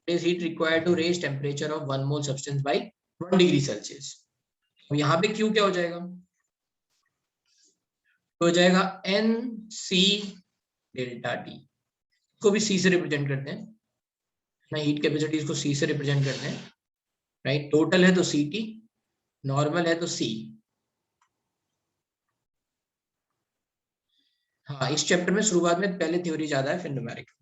is heat required to raise temperature of 1 mole substance by 1 degree Celsius। अब यहाँ पे Q क्या हो जाएगा, तो हो जाएगा NC डेल्टा T, इसको भी C से रिप्रेजेंट करते हैं ना, हीट कैपेसिटी इसको C से रिप्रेजेंट करते हैं, राइट। टोटल है तो CT, नॉर्मल है तो C। हाँ, इस चैप्टर में शुरुआत में पहले थ्योरी ज्यादा है, फिर न्यूमेरिकल।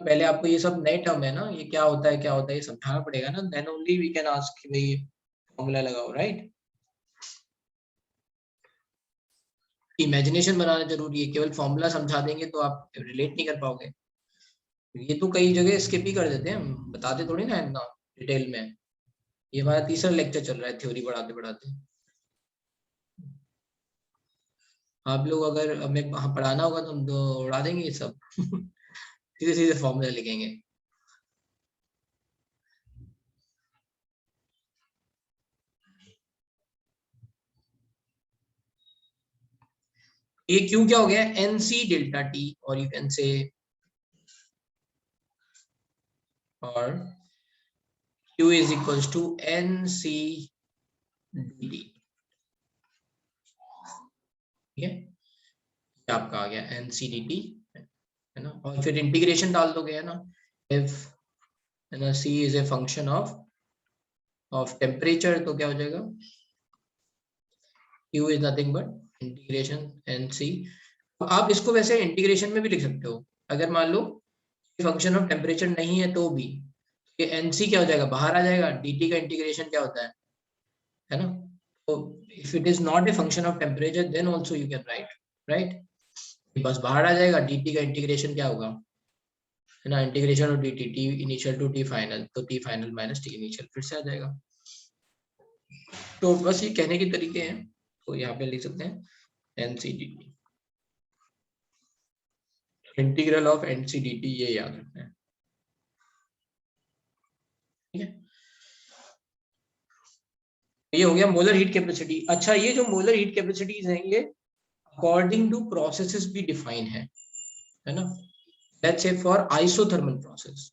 पहले आपको ये सब नए टर्म है ना, ये क्या होता है क्या होता है ये समझाना पड़ेगा ना, then only we can ask कि भाई फॉर्मूला लगाओ, राइट। इमेजिनेशन बनाना जरूरी है, केवल फॉर्मूला समझा देंगे तो आप रिलेट नहीं कर पाओगे। ये तो कई जगह स्किप ही कर देते हैं, बताते थोड़ी ना इतना डिटेल में। ये हमारा तीसरा लेक्चर चल रहा है थ्योरी बढ़ाते बढ़ाते। आप लोग अगर हमें पढ़ाना होगा तो हम तो उड़ा देंगे ये सब सीधे सीधे फॉर्मूला लिखेंगे। ये क्यों क्या हो गया, एनसी डेल्टा टी, और यू कैन से और Q is equals to NC dt, ठीक है, आपका आ गया NC dt, है ना। और फिर इंटीग्रेशन डाल दोगे, है ना, if है ना C is a function of temperature, तो क्या हो जाएगा, Q is nothing but integration NC। आप इसको वैसे इंटीग्रेशन में भी लिख सकते हो, अगर मान लो फंक्शन ऑफ टेम्परेचर नहीं है तो भी ये NC क्या हो जाएगा, बाहर आ जाएगा। dt का इंटीग्रेशन क्या होता है ना। तो if it is not a function of temperature then also you can write, right। बस बाहर आ जाएगा, dt का इंटीग्रेशन क्या होगा, है ना, integration of dt, t initial to t final, तो t final minus t initial फिर से आ जाएगा। तो बस ये कहने के तरीके हैं, तो यहाँ पे लिख सकते हैं NC dt, integral of NC dt, ये याद रखना है, ठीक है। ये हो गया मोलर हीट कैपेसिटी। अच्छा, ये जो मोलर हीट कैपेसिटीज हैं ये अकॉर्डिंग टू प्रोसेसेस भी डिफाइन है ना। Let's say for isothermal process,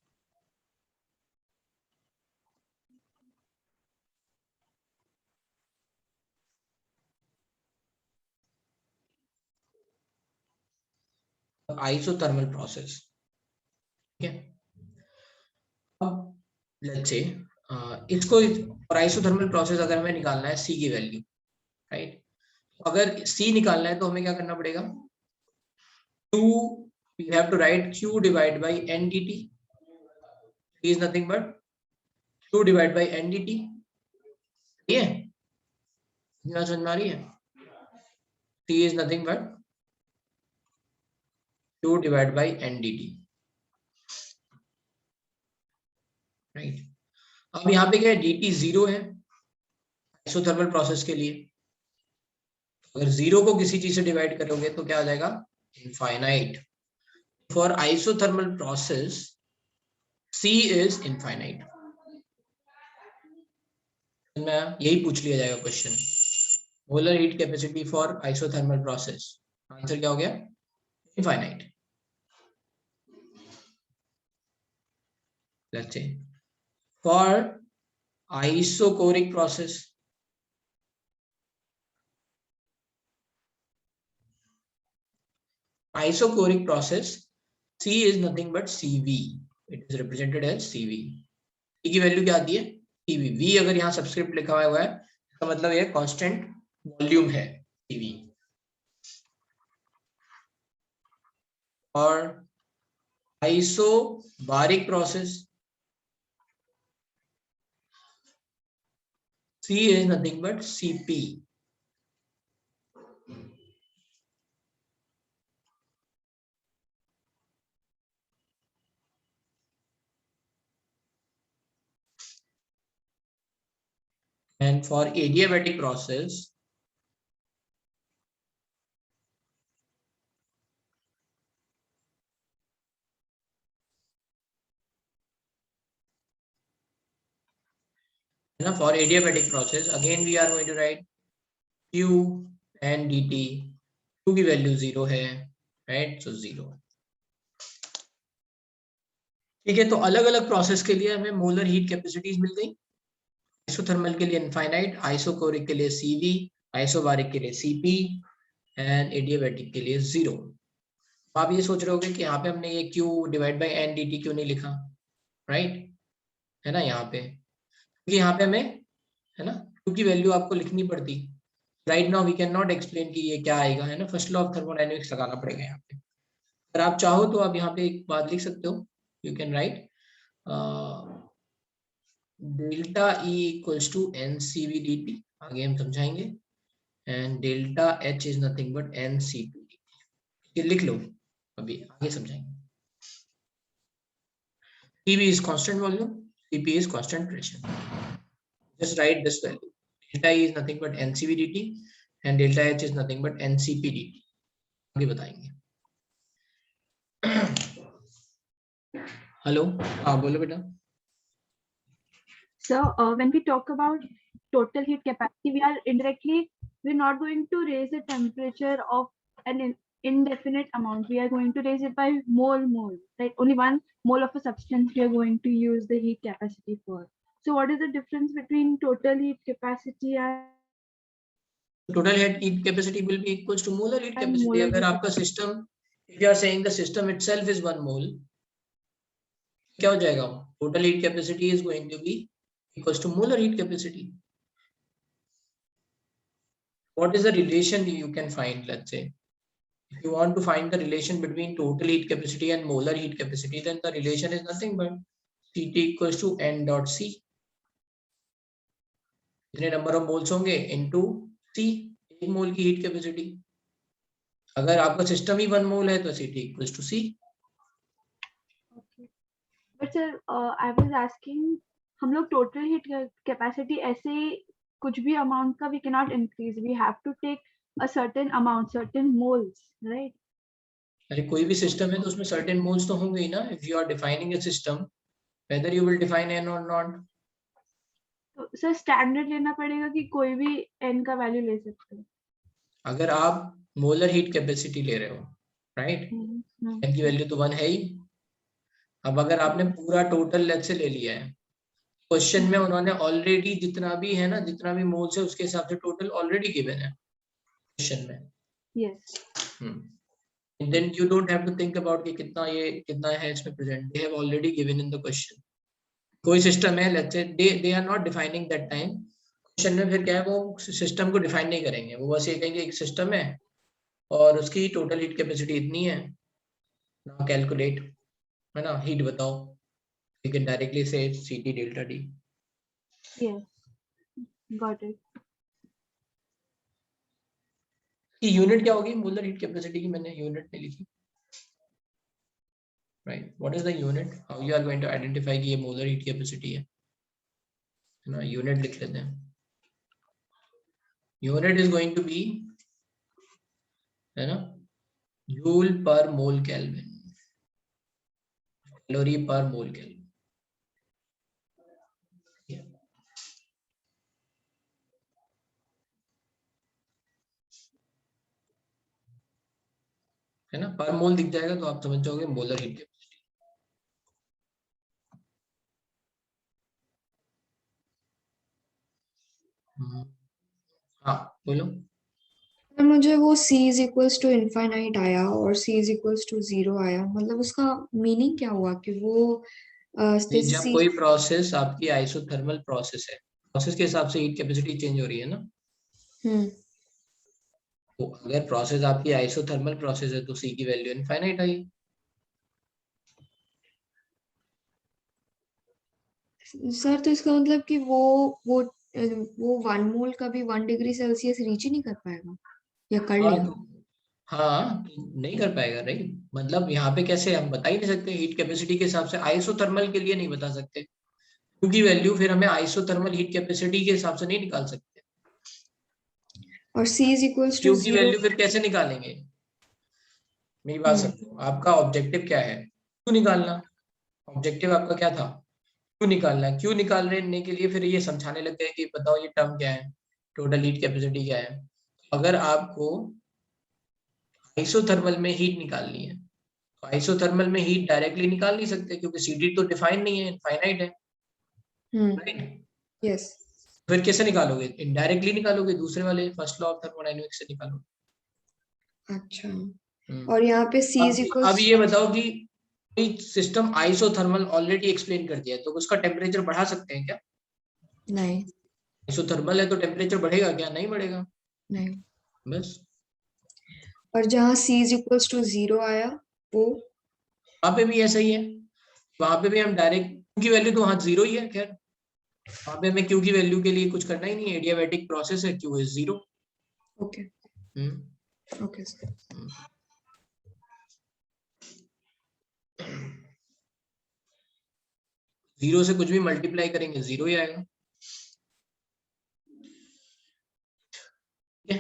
isothermal process. ठीक है, अब लेट्स से इसको और आइसोथर्मल प्रोसेस अगर हमें निकालना है C की वैल्यू, राइट, अगर C निकालना है तो हमें क्या करना पड़ेगा, Q, we have to write Q divided by N dt. T is nothing but Q divided by N dt. ये समझ में आ रही है? T is nothing but Q divided by N dt. Right, अब यहाँ पे क्या है, dt 0 है आइसोथर्मल प्रोसेस के लिए, अगर 0 को किसी चीज से डिवाइड करोगे तो क्या आ जाएगा, infinite. For isothermal process C is infinite. यही पूछ लिया जाएगा question, molar heat capacity for isothermal process, answer क्या हो गया, infinite. Let's say for isochoric process, isocoric process C is nothing but CV. It is represented as CV. C की वैल्यू क्या आती है, CV. V अगर यहाँ सबस्क्रिप्ट लिखा हुआ है इसका मतलब ये कांस्टेंट वॉल्यूम है CV. और isobaric process C is nothing but CP. And for adiabatic process, for adiabatic process again we are going to write Q and dt. Q की वैल्यू 0 है, राइट, सो 0. ठीक है, तो अलग अलग प्रोसेस के लिए हमें मोलर हीट कैपेसिटीज मिल गई. आइसोथर्मल के लिए इनफाइनाइट, आइसोकोरिक के लिए CV, आइसोबारिक के लिए CP एंड एडियाबैटिक के लिए 0. आप ये सोच रहे होगे कि यहाँ पे हमने ये Q divide by N dt क्यों नहीं लिखा, राइट, है ना, यहाँ पे क्योंकि यहाँ पे हमें, है ना, Q की वैल्यू आपको लिखनी पड़ती. Right now we can not explain कि ये क्या आएगा, है ना, फर्स्ट लॉ ऑफ थर्मोडायनेमिक्स लगाना पड़ेगा यहाँ पे. अगर आप चाहो तो आप यहाँ पे एक बात लिख सकते हो, you can write delta E equals to NCV dt, आगे हम समझाएंगे, and delta H is nothing but NCP dt. ये लिख लो, अभी आगे समझाएंगे. PV is constant volume, CP is constant pressure. Just write this value. Delta E is nothing but NCV dt and delta H is nothing but NCP dt. आगे बताएंगे. हेलो, हाँ बोलो बेटा. So when we talk about total heat capacity, we're not going to raise the temperature of an indefinite amount. We are going to raise it by mole, right? Only 1 mole of a substance we are going to use the heat capacity for. So what is the difference between total heat capacity and Total heat capacity will be equals to molar heat And capacity. molar अगर heat आपका system, if you are saying the system itself is 1 mole, क्या हो जाएगा? Total heat capacity is going to be equals to molar heat capacity. What is the relation you can find? Let's say, if you want to find the relation between total heat capacity and molar heat capacity, then the relation is nothing but Ct equals to N dot C. इतने नंबर ऑफ मोल्स होंगे इनटू C, 1 मोल की हीट कैपेसिटी. अगर आपका सिस्टम ही 1 मोल है तो Ct equals to C. Okay. But sir, I was asking, हम लोग total heat capacity ऐसे कुछ भी amount का we cannot increase. We have to take a certain amount, certain moles, right? अरे कोई भी सिस्टम है तो उसमें सर्टेन मोल्स तो होंगे ही ना. If you are defining a system, whether you will define N or not. तो सर स्टैंडर्ड लेना पड़ेगा कि कोई भी n का वैल्यू ले सकते हैं. अगर आप मोलर हीट कैपेसिटी ले रहे हो, राइट, N की वैल्यू तो 1 है ही. अब अगर आपने पूरा टोटल लेट से ले लिया है, क्वेश्चन में उन्होंने ऑलरेडी जितना भी है ना, जितना भी मोल्स है उसके हिसाब से टोटल ऑलरेडी गिवन है क्वेश्चन में. Yes. And then you don't have to think about कि कितना है इसमें present. They have already given in the question. कोई सिस्टम है, let's say they are not defining that time. Question में फिर क्या है, वो सिस्टम को डिफाइन नहीं करेंगे, वो बस ये कहेंगे एक सिस्टम है और उसकी टोटल हीट कैपेसिटी इतनी है, नाउ कैलकुलेट, है ना, हीट बताओ, you can directly say CT delta D. Yes, got it. कि यूनिट क्या होगी मोलर हीट कैपेसिटी की, मैंने यूनिट नहीं लिखी, right, what is the unit, how you are going to identify कि ये मोलर हीट कैपेसिटी है ना, यूनिट लिख लेते हैं, unit is going to be, है ना, जूल पर मोल केल्विन, कैलोरी पर मोल केल्विन, है ना, पर मोल दिख जाएगा तो आप समझ जाओगे मोलर हीट कैपेसिटी। हाँ बोलो। और मुझे वो c is equals to infinite आया और c इज इक्वल्स टू 0 आया, मतलब उसका मीनिंग क्या हुआ कि वो ये जैसे जब c। कोई प्रोसेस आपकी आइसोथर्मल प्रोसेस है, प्रोसेस के हिसाब से हीट कैपेसिटी चेंज हो रही है ना, तो अगर प्रोसेस आपकी आइसोथर्मल प्रोसेस है तो C की वैल्यू इनफाइनाइट आई। सर तो इसका मतलब कि वो 1 मोल का भी 1 डिग्री सेल्सियस रीच ही नहीं कर पाएगा, या कर हाँ लिया? हाँ, नहीं कर पाएगा, राइट, मतलब यहाँ पे कैसे हम बता ही नहीं सकते हीट कैपेसिटी के हिसाब से, आइसोथर्मल के लिए नहीं बता सकते क्योंकि वैल्यू फिर हमें आइसोथर्मल हीट कैपेसिटी के हिसाब से नहीं निकाल सकते, और c इज इक्वल्स टू क्योंकि 0। वैल्यू फिर कैसे निकालेंगे, मेरी बात समझो, आपका ऑब्जेक्टिव क्या है, क्यों निकालना, ऑब्जेक्टिव आपका क्या था, क्यों निकालना है, क्यों निकालने के लिए फिर ये समझाने लग गए कि बताओ ये टर्म क्या है, टोटल हीट कैपेसिटी क्या है। अगर आपको आइसोथर्मल में हीट निकालनी है तो आइसोथर्मल में हीट डायरेक्टली निकाल नहीं सकते क्योंकि सीटी तो डिफाइन नहीं है, इनफाइनाइट है, राइट, यस। फिर कैसे निकालोगे, इनडायरेक्टली निकालोगे, दूसरे वाले फर्स्ट लॉ ऑफ थर्मोडायनेमिक्स से निकालोगे। अच्छा, और यहाँ पे c इज अब इक्वल्स। ये बताओ कि कोई सिस्टम आइसोथर्मल ऑलरेडी एक्सप्लेन कर दिया है तो उसका टेम्परेचर बढ़ा सकते हैं क्या, नहीं, आइसोथर्मल है तो टेम्परेचर बढ़ेगा क्या, नहीं बढ़ेगा, नहीं। बस। और जहाँ c इज इक्वल्स टू 0 आया वो वहां पे भी ऐसा ही है, वहां पे भी हम डायरेक्ट क्यू की वैल्यू तो वहां 0 ही है, खैर वहां पे हमें क्यू की वैल्यू के लिए कुछ करना ही नहीं है, एडियाबैटिक प्रोसेस है, Q is 0। Okay, okay sir. Zero से कुछ भी मल्टीप्लाई करेंगे 0 ही आएगा, ठीक है।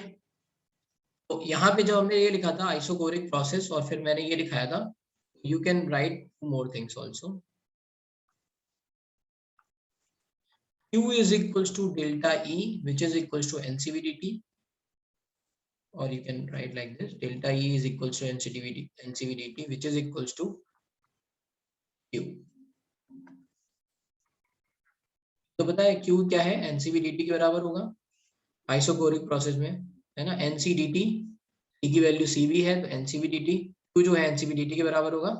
तो यहाँ पे जो हमने ये लिखा था आइसोकोरिक प्रोसेस और फिर मैंने ये लिखाया था, you can right more things also, Q is equals to delta E which is equals to NCV/dt, or you can write like this, delta E is equals to NCV/dt which is equals to Q। तो पता है Q क्या है, NCV/dt के बराबर होगा आइसोकोरिक प्रोसेस में, है ना, NC/dt, E की वैल्यू CV है तो NCV/dt, Q जो है NCV/dt के बराबर होगा,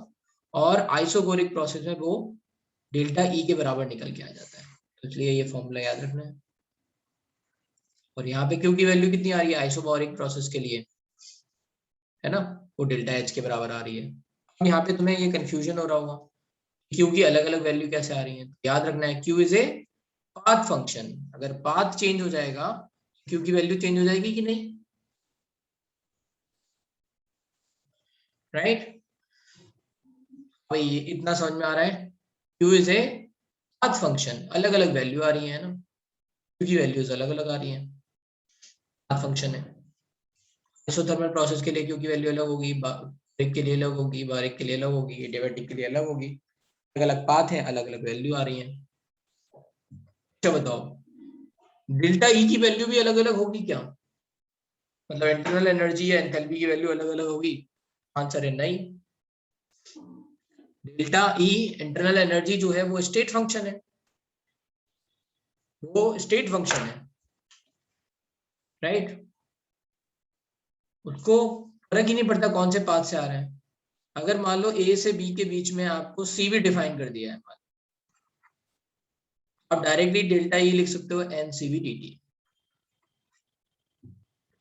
और आइसोकोरिक प्रोसेस में वो डेल्टा E के बराबर निकल के आ जाता है, तो इसलिए ये फॉर्मूला याद रखना है। और यहाँ पे Q की वैल्यू कितनी आ रही है आइसोबैरिक प्रोसेस के लिए, है ना, वो डेल्टा H के बराबर आ रही है। अब यहाँ पे तुम्हें ये कंफ्यूजन हो रहा होगा Q की अलग अलग वैल्यू कैसे आ रही है, याद रखना है Q is a path function, अगर पाथ चेंज हो जाएगा Q की वैल्यू चेंज हो जाएगी कि नहीं, राइट, भाई ये इतना समझ में आ रहा है, Q is a path function, अलग अलग वैल्यू आ रही है ना, Q की वैल्यूज अलग अलग आ रही है, पाथ फंक्शन है। आइसोथर्मल प्रोसेस के लिए Q की वैल्यू अलग होगी, बारिक के लिए अलग होगी, बारिक के लिए अलग होगी, एडियाबैटिक के लिए अलग होगी, अलग अलग पाथ है, अलग अलग वैल्यू आ रही है। अच्छा बताओ डेल्टा E की वैल्यू भी अलग अलग होगी क्या, मतलब इंटरनल एनर्जी या एंथैल्पी की वैल्यू अलग अलग होगी, आंसर है नहीं, डेल्टा E इंटरनल एनर्जी जो है वो स्टेट फंक्शन है, वो स्टेट फंक्शन है, राइट, उसको फर्क ही नहीं पड़ता कौन से पाथ से आ रहा है। अगर मान लो ए से बी के बीच में आपको CV डिफाइन कर दिया है, आप डायरेक्टली डेल्टा ई लिख सकते हो NCV dt।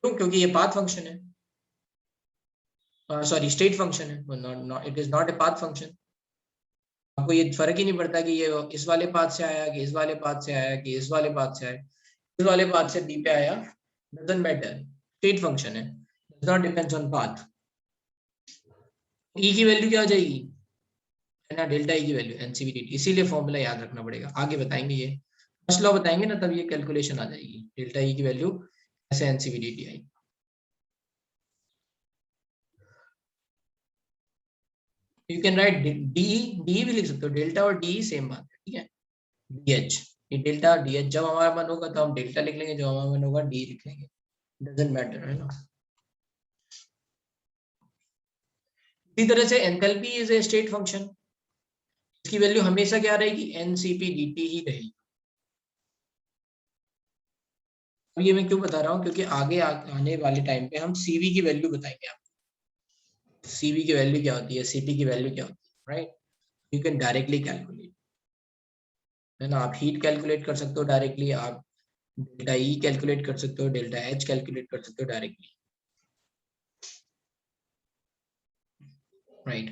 क्यों? क्योंकि ये पाथ फंक्शन है, सॉरी स्टेट फंक्शन है, it is not a path function. आपको ये फर्क ही नहीं पड़ता कि ये इस वाले पाथ से आया कि इस वाले पाथ से आया कि इस वाले पाथ से आया, इस वाले पाथ से बी पे आया, डजंट मैटर, स्टेट फंक्शन है, does not depends on path. E की वैल्यू क्या हो जाएगी है ना, डेल्टा ई की वैल्यू NCV dt, इसीलिए फॉर्मूला याद रखना पड़ेगा। आगे बताएंगे, ये फर्स्ट लॉ बताएंगे ना, तब ये कैलकुलेशन आ जाएगी, डेल्टा ई की वैल्यू ऐसे NCV dt I. You can right D भी लिख सकते हो, डेल्टा और डी सेम बात है, ठीक है। DH, ये डेल्टा DH, जब हमारा मन होगा तो हम डेल्टा लिख लेंगे, जब हमारा मन होगा डी लिख लेंगे, डजंट मैटर, है ना। इसी तरह से enthalpy is a state function, इसकी वैल्यू हमेशा क्या रहेगी, NCP dt ही रहेगी। अब ये मैं क्यों बता रहा हूँ, क्योंकि आगे आने वाले टाइम पे हम CV की वैल्यू बताएंगे आपको, CV की वैल्यू क्या होती है, CP की वैल्यू क्या होती है, right. You can directly calculate, है ना। आप हीट कैलकुलेट कर सकते हो डायरेक्टली, आप डेल्टा ई कैलकुलेट कर सकते हो, डेल्टा एच कैलकुलेट कर सकते हो डायरेक्टली, राइट।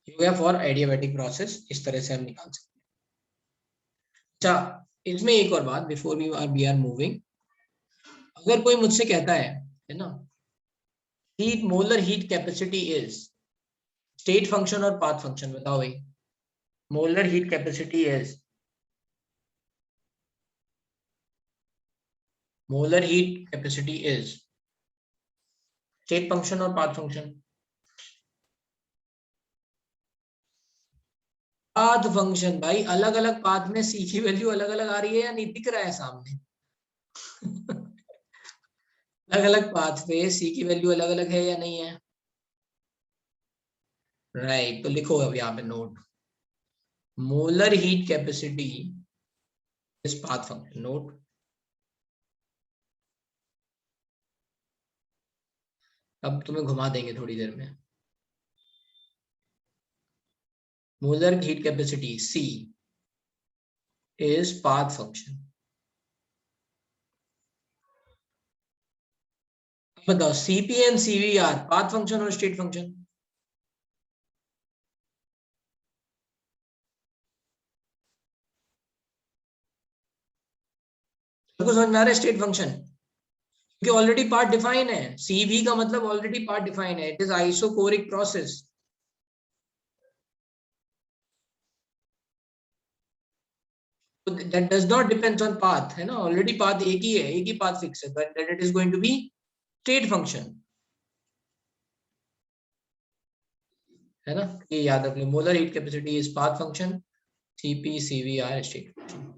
हो गया फॉर एडियाबैटिक प्रोसेस, इस तरह से हम निकाल सकते हैं। अच्छा, इसमें एक और बात बिफोर वी आर मूविंग, अगर कोई मुझसे कहता है ना, heat molar heat capacity is state function और पाथ फंक्शन, बताओ भाई, molar heat capacity is, molar heat capacity is state function और पाथ फंक्शन। पाथ फंक्शन भाई, अलग अलग पाथ में C की वैल्यू अलग अलग आ रही है या नहीं, दिख रहा है सामने अलग अलग पाथ पे C की वैल्यू अलग अलग है या नहीं है, राइट। तो लिखो अब यहाँ पे note, molar heat capacity is path function, note. अब तुम्हें घुमा देंगे थोड़ी देर में। Molar heat capacity C is path function। बताओ CP and CV are path function और state function? सबको समझ में आ रहा है स्टेट फंक्शन, क्योंकि ऑलरेडी पार्ट डिफाइन है, CV का मतलब ऑलरेडी पार्ट डिफाइन है, it is isochoric process. That does not depends on path, है ना, ऑलरेडी पाथ एक ही है, एक ही पाथ फिक्स है, but that it is going to be state function, है ना। ये याद रख लो, molar heat capacity is path function, CP CV are state function।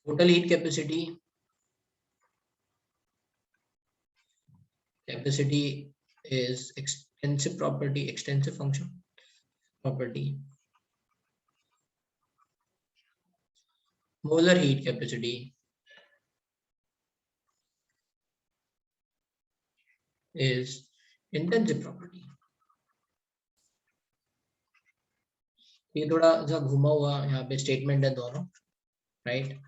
Total heat capacity, capacity is extensive property, extensive function property। molar heat capacity is intensive property। ये थोड़ा सा घुमा हुआ यहाँ पे स्टेटमेंट है दोनों, राइट।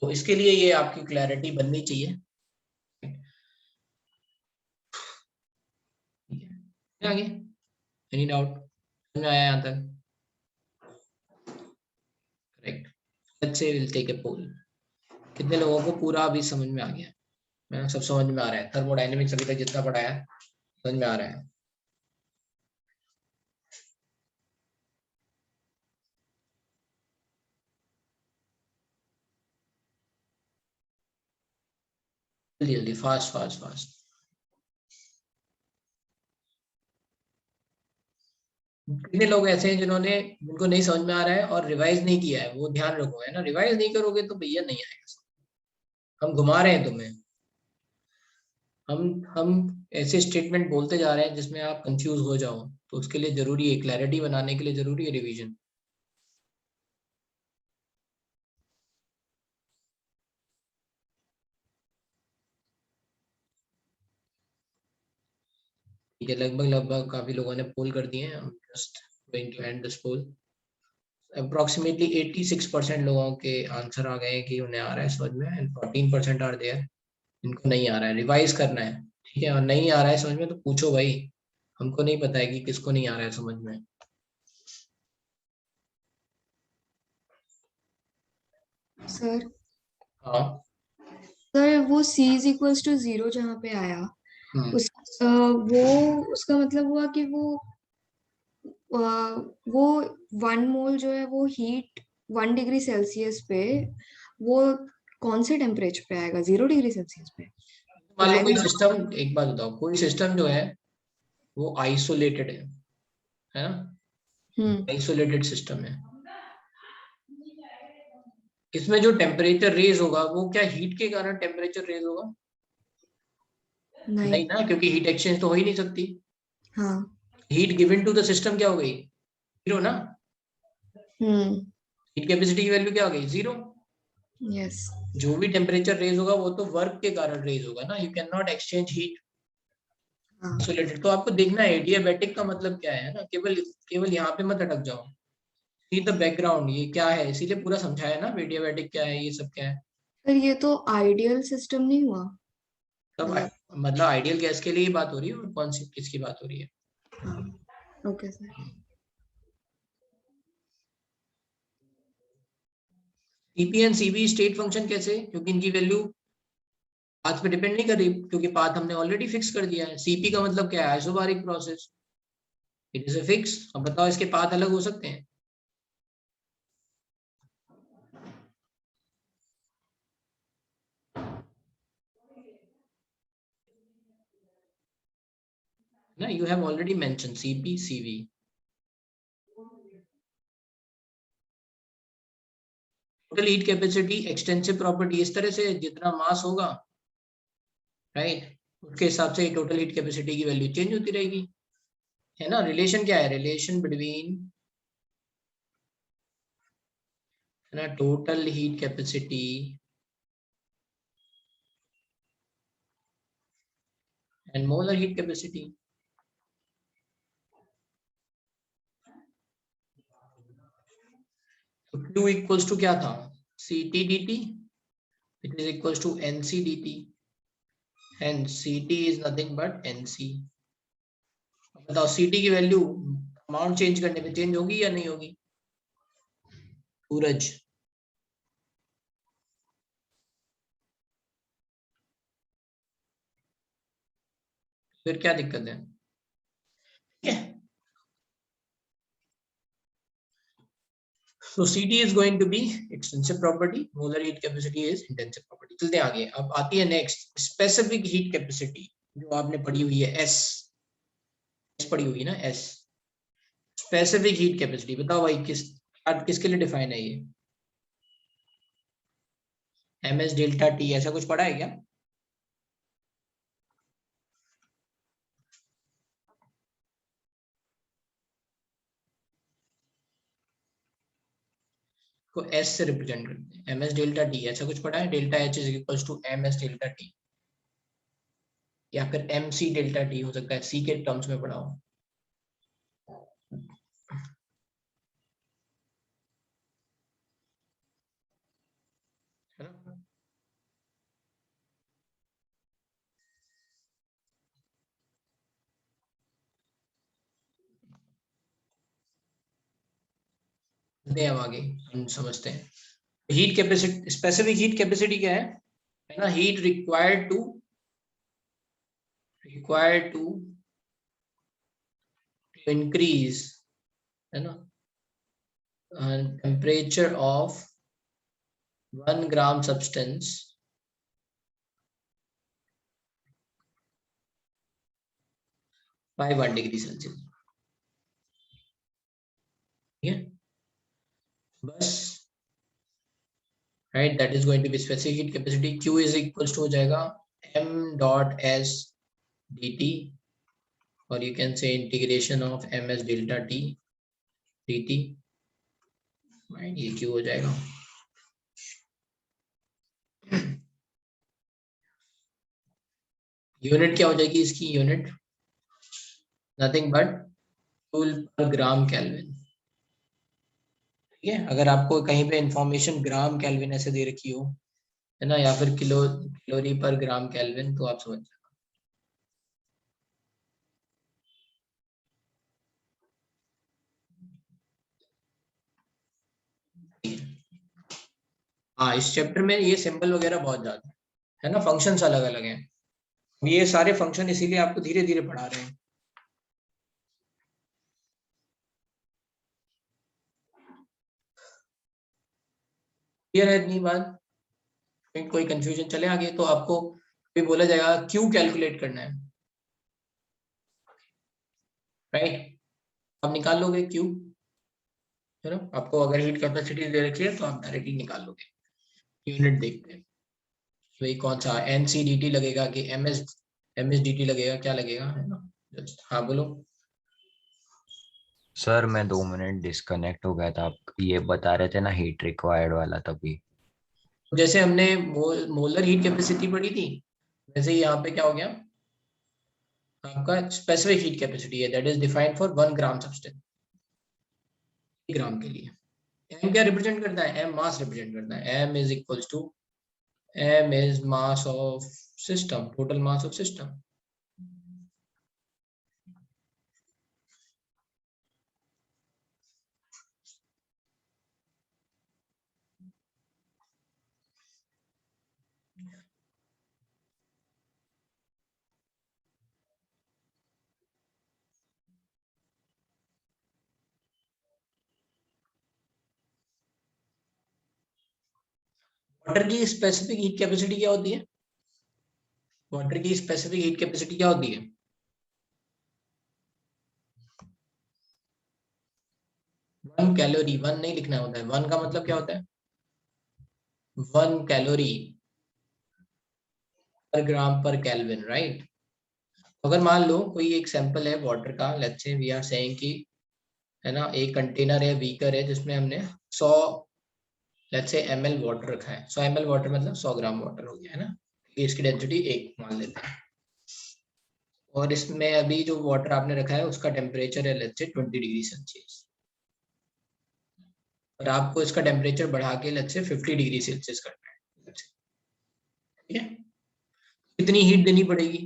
तो इसके लिए ये आपकी क्लैरिटी बननी चाहिए, आगे एनी डाउट, समझ में आया यहाँ तक, correct. Let's say will take a poll, कितने लोगों को पूरा अभी समझ में आ गया, मैं सब समझ में आ रहा है, थर्मोडायनेमिक्स अभी तक जितना पढ़ाया समझ में आ रहा है। जल्दी जल्दी, फास्ट फास्ट फास्ट। कितने लोग ऐसे हैं जिन्होंने, जिनको नहीं समझ में आ रहा है और रिवाइज नहीं किया है, वो ध्यान रखो, है ना, रिवाइज नहीं करोगे तो भैया नहीं आएगा, हम घुमा रहे हैं तुम्हें। हम ऐसे स्टेटमेंट बोलते जा रहे हैं जिसमें आप कंफ्यूज हो जाओ, तो उसके लिए जरूरी है, क्लैरिटी बनाने के लिए जरूरी है रिवीजन। ठीक है, लगभग काफी लोगों ने पोल कर दिए हैं। Just going to end this poll. Approximately 86% लोगों के आंसर आ गए कि उन्हें आ रहा है समझ में, एंड 14% आर देयर इनको नहीं आ रहा है। रिवाइज करना है, ठीक है, और नहीं आ रहा है समझ में तो पूछो भाई, हमको नहीं पता है कि किसको नहीं आ रहा है समझ में। सर हाँ। सर वो c इज इक्वल्स टू 0 जहाँ पे आया, हम्म। वो उसका मतलब हुआ कि वो 1 मोल जो है वो हीट 1 डिग्री सेल्सियस पे, वो कौन से टेम्परेचर पे आएगा? 0 डिग्री सेल्सियस पे? मान लो कोई आएगा। सिस्टम, एक बात बताओ, कोई सिस्टम जो है वो आइसोलेटेड है ना, हम्म। आइसोलेटेड सिस्टम है, इसमें जो टेम्परेचर रेज होगा वो क्या हीट के कारण टेम्परेचर रेज होगा? नहीं। नहीं ना, क्योंकि हीट एक्सचेंज तो हो ही नहीं सकती। हाँ। Heat given to the system क्या हो गई? जीरो ना। हम्म। हीट कैपेसिटी की वैल्यू क्या हो गई? जीरो। यस। जो भी टेम्परेचर रेज होगा वो तो वर्क के कारण रेज होगा ना, you can not exchange heat हाँ। आइसोलेटेड। तो आपको देखना है एडियाबैटिक का मतलब क्या है ना, केवल केवल यहाँ पे मत अटक जाओ। सी द बैकग्राउंड, ये क्या है, इसीलिए पूरा समझाया ना एडियाबैटिक क्या है, ये सब क्या है। पर ये तो आइडियल सिस्टम नहीं हुआ। तब मतलब मतलब आइडियल गैस के लिए ही बात हो रही है, और कौन सी किसकी बात हो रही है? हाँ। Okay sir. CP and CB state function कैसे? क्योंकि इनकी वैल्यू पाथ पे डिपेंड नहीं कर रही, क्योंकि पाथ हमने ऑलरेडी फिक्स कर दिया है। सीपी का मतलब क्या है? Isobaric process, it is a fix. अब बताओ इसके पाथ अलग हो सकते हैं? ना, you have already mention CP CV. Total heat capacity extensive property, इस तरह से जितना मास होगा, राइट, उसके हिसाब से टोटल हीट कैपेसिटी की वैल्यू चेंज होती रहेगी, है ना। रिलेशन क्या है? रिलेशन बिटवीन, है ना, total heat capacity and molar heat capacity. तो Q इक्वल्स टू क्या था? CT dt, it is equals to NC dt, and CT is nothing but NC। बताओ CT की वैल्यू अमाउंट चेंज करने पे चेंज होगी या नहीं होगी? सूरज, फिर क्या दिक्कत है? So CT is going to be extensive property, molar heat capacity is intensive property। चलते हैं आगे। अब आती है नेक्स्ट स्पेसिफिक हीट कैपेसिटी, जो आपने पढ़ी हुई है, एस पढ़ी हुई है ना, एस स्पेसिफिक हीट कैपेसिटी। बताओ भाई किसके लिए डिफाइन है ये? MS डेल्टा T, ऐसा कुछ पढ़ा है क्या? को S से रिप्रेजेंट करते हैं, MS डेल्टा T, ऐसा कुछ पढ़ा है? Delta H is equals to MS delta T, या फिर MC डेल्टा T हो सकता है, C के टर्म्स में पढ़ा हो। है ना? अब आगे हम समझते हैं heat capacity. Specific heat capacity क्या है ना, हीट रिक्वायर्ड टू इंक्रीज, है ना, temperature of 1 gram substance by 1 degree Celsius. ठीक है, बस, right, that is going to be specific heat capacity. Q is equals to हो जाएगा m dot s dt, or you can say integration of ms delta t dt, right? ये क्यों हो जाएगा? यूनिट क्या हो जाएगी इसकी? यूनिट नथिंग बट जूल पर ग्राम केल्विन। ठीक है, अगर आपको कहीं पे इंफॉर्मेशन ग्राम केल्विन ऐसे दे रखी हो, है ना, या फिर कैलोरी पर ग्राम केल्विन, तो आप समझ जाओ। हाँ, इस चैप्टर में ये सिंबल वगैरह बहुत ज्यादा है ना, फंक्शंस अलग अलग हैं। ये सारे फंक्शन इसीलिए आपको धीरे धीरे पढ़ा रहे हैं। क्लियर है इतनी बात? कोई कंफ्यूजन चले आगे? तो आपको भी बोला जाएगा क्यू कैलकुलेट करना है, राइट? आप निकाल लोगे क्यू, है ना? आपको अगर हीट कैपेसिटी दे रखी है तो आप डायरेक्टली निकाल लोगे। यूनिट देखते हैं भाई कौन सा एनसीडीटी लगेगा कि एमएसडीटी लगेगा, क्या लगेगा, है ना? हाँ बोलो। सर मैं 2 मिनट डिस्कनेक्ट हो गया था, आप ये बता रहे थे ना हीट रिक्वायर्ड वाला, तभी। जैसे हमने मोलर हीट कैपेसिटी पढ़ी थी, वैसे यहाँ पे क्या हो गया, आपका स्पेसिफिक हीट कैपेसिटी है, that is defined for 1 gram substance, gram के लिए। एम क्या रिप्रेजेंट करता है? एम मास रिप्रेजेंट करता है। M is equals to, m is mass of system, total mass of system. Water की स्पेसिफिक हीट कैपेसिटी क्या होती है? वाटर की स्पेसिफिक हीट कैपेसिटी क्या होती है? 1 कैलोरी, 1 नहीं लिखना होता है, 1 का मतलब क्या होता है? 1 कैलोरी पर ग्राम पर केल्विन, राइट? अगर मान लो कोई एक सैंपल है वाटर का, let's say we are saying कि, है ना, एक कंटेनर है, बीकर है, जिसमें हमने 100 लेट्स से ml वाटर रखा है। 100 ml वाटर मतलब 100 ग्राम वाटर हो गया, है ना? इसकी डेंसिटी 1 मान लेते हैं, और इसमें अभी जो वाटर आपने रखा है उसका टेम्परेचर है लेट्स से 20 डिग्री सेल्सियस, और आपको इसका टेम्परेचर बढ़ा के लेट्स से 50 डिग्री सेल्सियस करना है, ठीक है? कितनी हीट देनी पड़ेगी?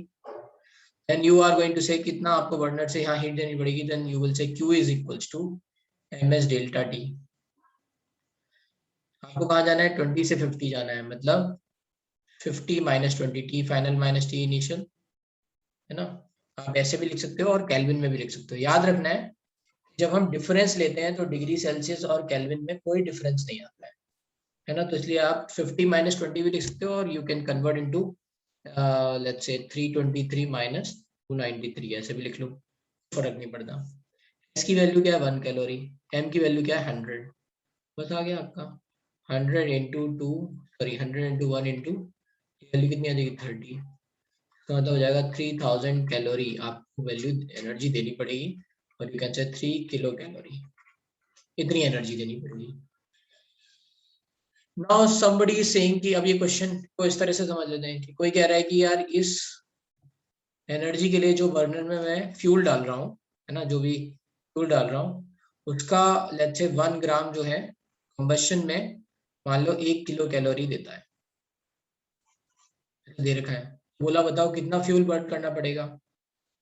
Then you are going to say कितना आपको बर्नर से यहाँ हीट देनी पड़ेगी, then you will say Q is equals to ms delta T। आपको कहाँ जाना है? 20 से 50 जाना है, मतलब 50 minus 20, T final minus T initial, है ना? आप ऐसे भी लिख सकते हो और केल्विन में भी लिख सकते हो। याद रखना है, जब हम डिफरेंस लेते हैं तो डिग्री सेल्सियस और केल्विन में कोई डिफरेंस नहीं आता है ना? तो इसलिए आप 50 माइनस 20 भी लिख सकते हो, और you can convert into let's say 323 minus 293, ऐसे भी लिख लो, फर्क नहीं पड़ता। एस की वैल्यू क्या है? 1 कैलोरी। एम की वैल्यू क्या है? 100। बस आ गया आपका 100 into 2, sorry 100 into 1 into value कितनी आ जाएगी? 30। तो मतलब हो जाएगा 3000 कैलोरी आपको वैल्यू एनर्जी देनी पड़ेगी, और you can say 3 kilo calorie, इतनी एनर्जी देनी पड़ेगी। नाउ समबडी इज सेइंग कि अब ये क्वेश्चन को इस तरह से समझ लेते हैं कि कोई कह रहा है कि यार इस एनर्जी के लिए जो बर्नर में मैं फ्यूल डाल रहा हूँ, है ना, जो भी फ्यूल डाल रहा हूँ, उसका लेट्स से 1 ग्राम जो है कंबशन में मान लो 1 किलो कैलोरी देता है, दे रखा है। बोला बताओ कितना फ्यूल बर्न करना पड़ेगा?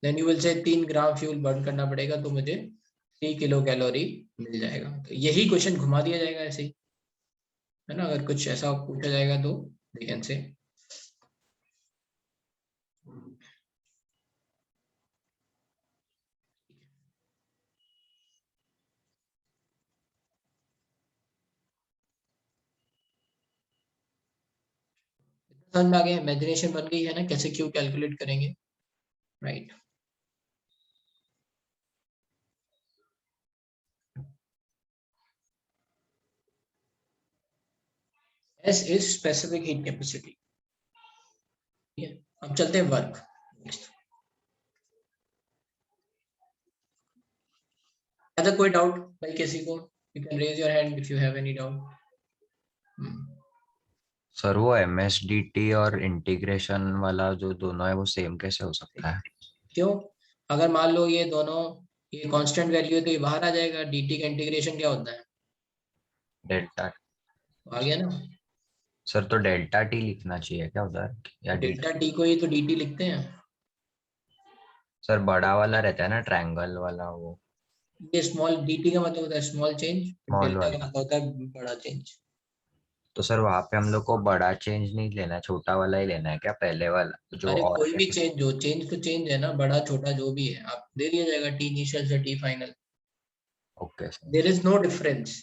देन यू विल से 3 ग्राम फ्यूल बर्न करना पड़ेगा, तो मुझे 3 किलो कैलोरी मिल जाएगा। तो यही क्वेश्चन घुमा दिया जाएगा ऐसे ही, है ना? अगर कुछ ऐसा पूछा जाएगा तो दे कैन से समझ में आ गया? इमेजिनेशन बन गई है ना, कैसे क्यों कैलकुलेट करेंगे, right? S is specific heat capacity, ठीक है? अब चलते हैं वर्क नेक्स्ट। अदर कोई डाउट भाई किसी को? You can raise your hand if you have any doubt. Sir वो MSDT और इंटीग्रेशन वाला जो दोनों है वो सेम कैसे हो सकता है? क्यों? अगर मान लो ये दोनों ये कांस्टेंट वैल्यू है तो ये बाहर आ जाएगा। dt का इंटीग्रेशन क्या होता है? डेल्टा। आ गया ना। सर तो डेल्टा टी लिखना चाहिए क्या उधर, या डेल्टा t को ही तो dt लिखते हैं। सर बड़ा वाला रहता है ना ट्रायंगल वाला वो, ये स्मॉल dt का मतलब होता है स्मॉल चेंज, स्मॉल डेल्टा का वाला। मतलब होता है बड़ा चेंज। तो सर वहां पे हम लोग को बड़ा चेंज नहीं लेना है, छोटा वाला ही लेना है क्या, पहले वाला जो अरे और कोई भी चेंज हो, चेंज तो चेंज है ना, बड़ा छोटा जो भी है आप दे दिया जाएगा, t इनिशियल से t final. Okay sir. There is no difference,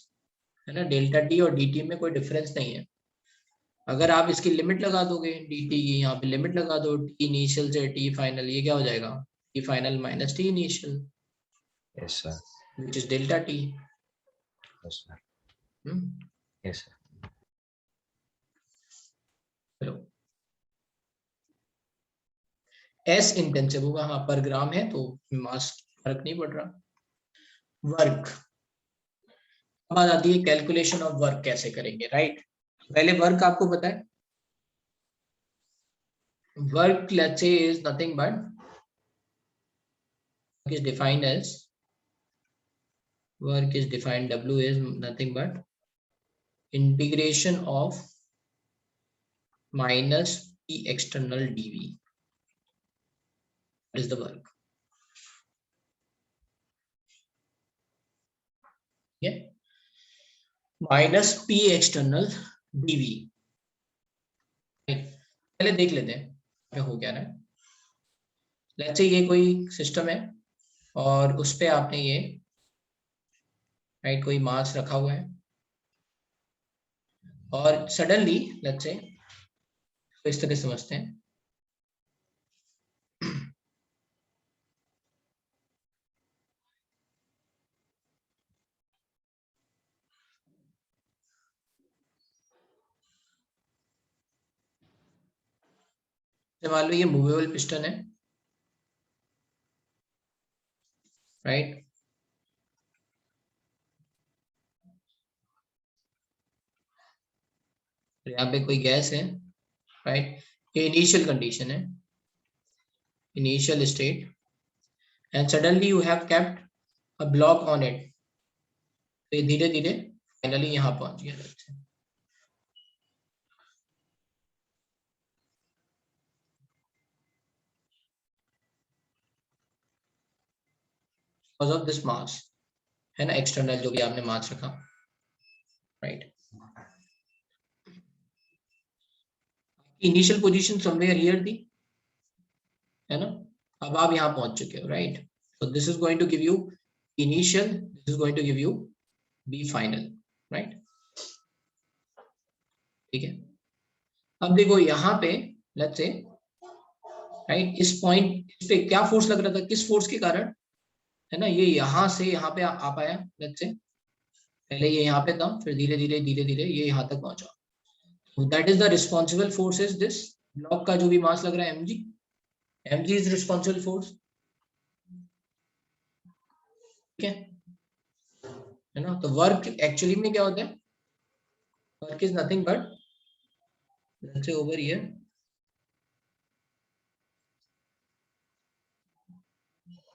है ना। डेल्टा t और dt में कोई डिफरेंस नहीं है। अगर आप इसकी लिमिट लगा दोगे dt की, यहाँ पे लिमिट लगा दो t इनिशियल से t फाइनल, ये क्या हो जाएगा? t final minus t initial, yes sir. which is delta t। Yes sir. Hmm, yes sir. चलो s इंटेंसिव होगा, हाँ पर ग्राम है तो मास फर्क नहीं पड़ रहा। वर्क, बात आती है कैलकुलेशन ऑफ वर्क कैसे करेंगे, राइट। पहले वर्क आपको पता है, work let's say is nothing but is defined as work is defined W is nothing but integration of minus P external dV, that is the work। yeah, minus P external dV। पहले देख लेते हैं हो क्या रहा है। लेट्स से ये कोई सिस्टम है और उस पे आपने ये राइट कोई मास रखा हुआ है और सडनली लेट्स से तो इस तरह समझते हैं, मान लो ये मूवेबल पिस्टन है, राइट। यहाँ पे कोई गैस है, राइट। ये इनिशियल कंडीशन है, initial state, and suddenly you have kept a block on it, तो ये धीरे धीरे फाइनली यहाँ पहुंच गया। बिकॉज ऑफ दिस मास, है ना, एक्सटर्नल जो भी आपने मास रखा, right. Initial position somewhere here थी, है ना। अब आप यहाँ पहुंच चुके हो, right. So this is going to give you initial, this is going to give you B final, right. ठीक है। अब देखो यहाँ पे लेट्स से राइट इस पॉइंट इस पे क्या फोर्स लग रहा था, किस फोर्स के कारण, है ना, ये यहाँ से यहाँ पे आ पाया। लेट्स से पहले ये यहाँ पे था, फिर धीरे धीरे ये यहाँ तक पहुंचा। That is the responsible force is this block का जो भी मास लग रहा है mg, mg is responsible force, ठीक है ना। तो वर्क एक्चुअली में क्या होता है, work is nothing but let's say over here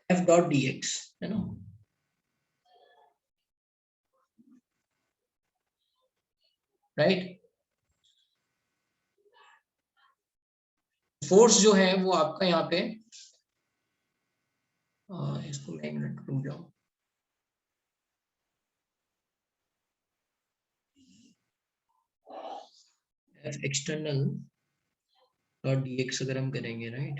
f dot dx, है ना। राइट, फोर्स जो है वो आपका यहाँ पे इसको मैं एक मिनट रुक जाऊं, f एक्सटर्नल डॉट dx अगर हम करेंगे, राइट।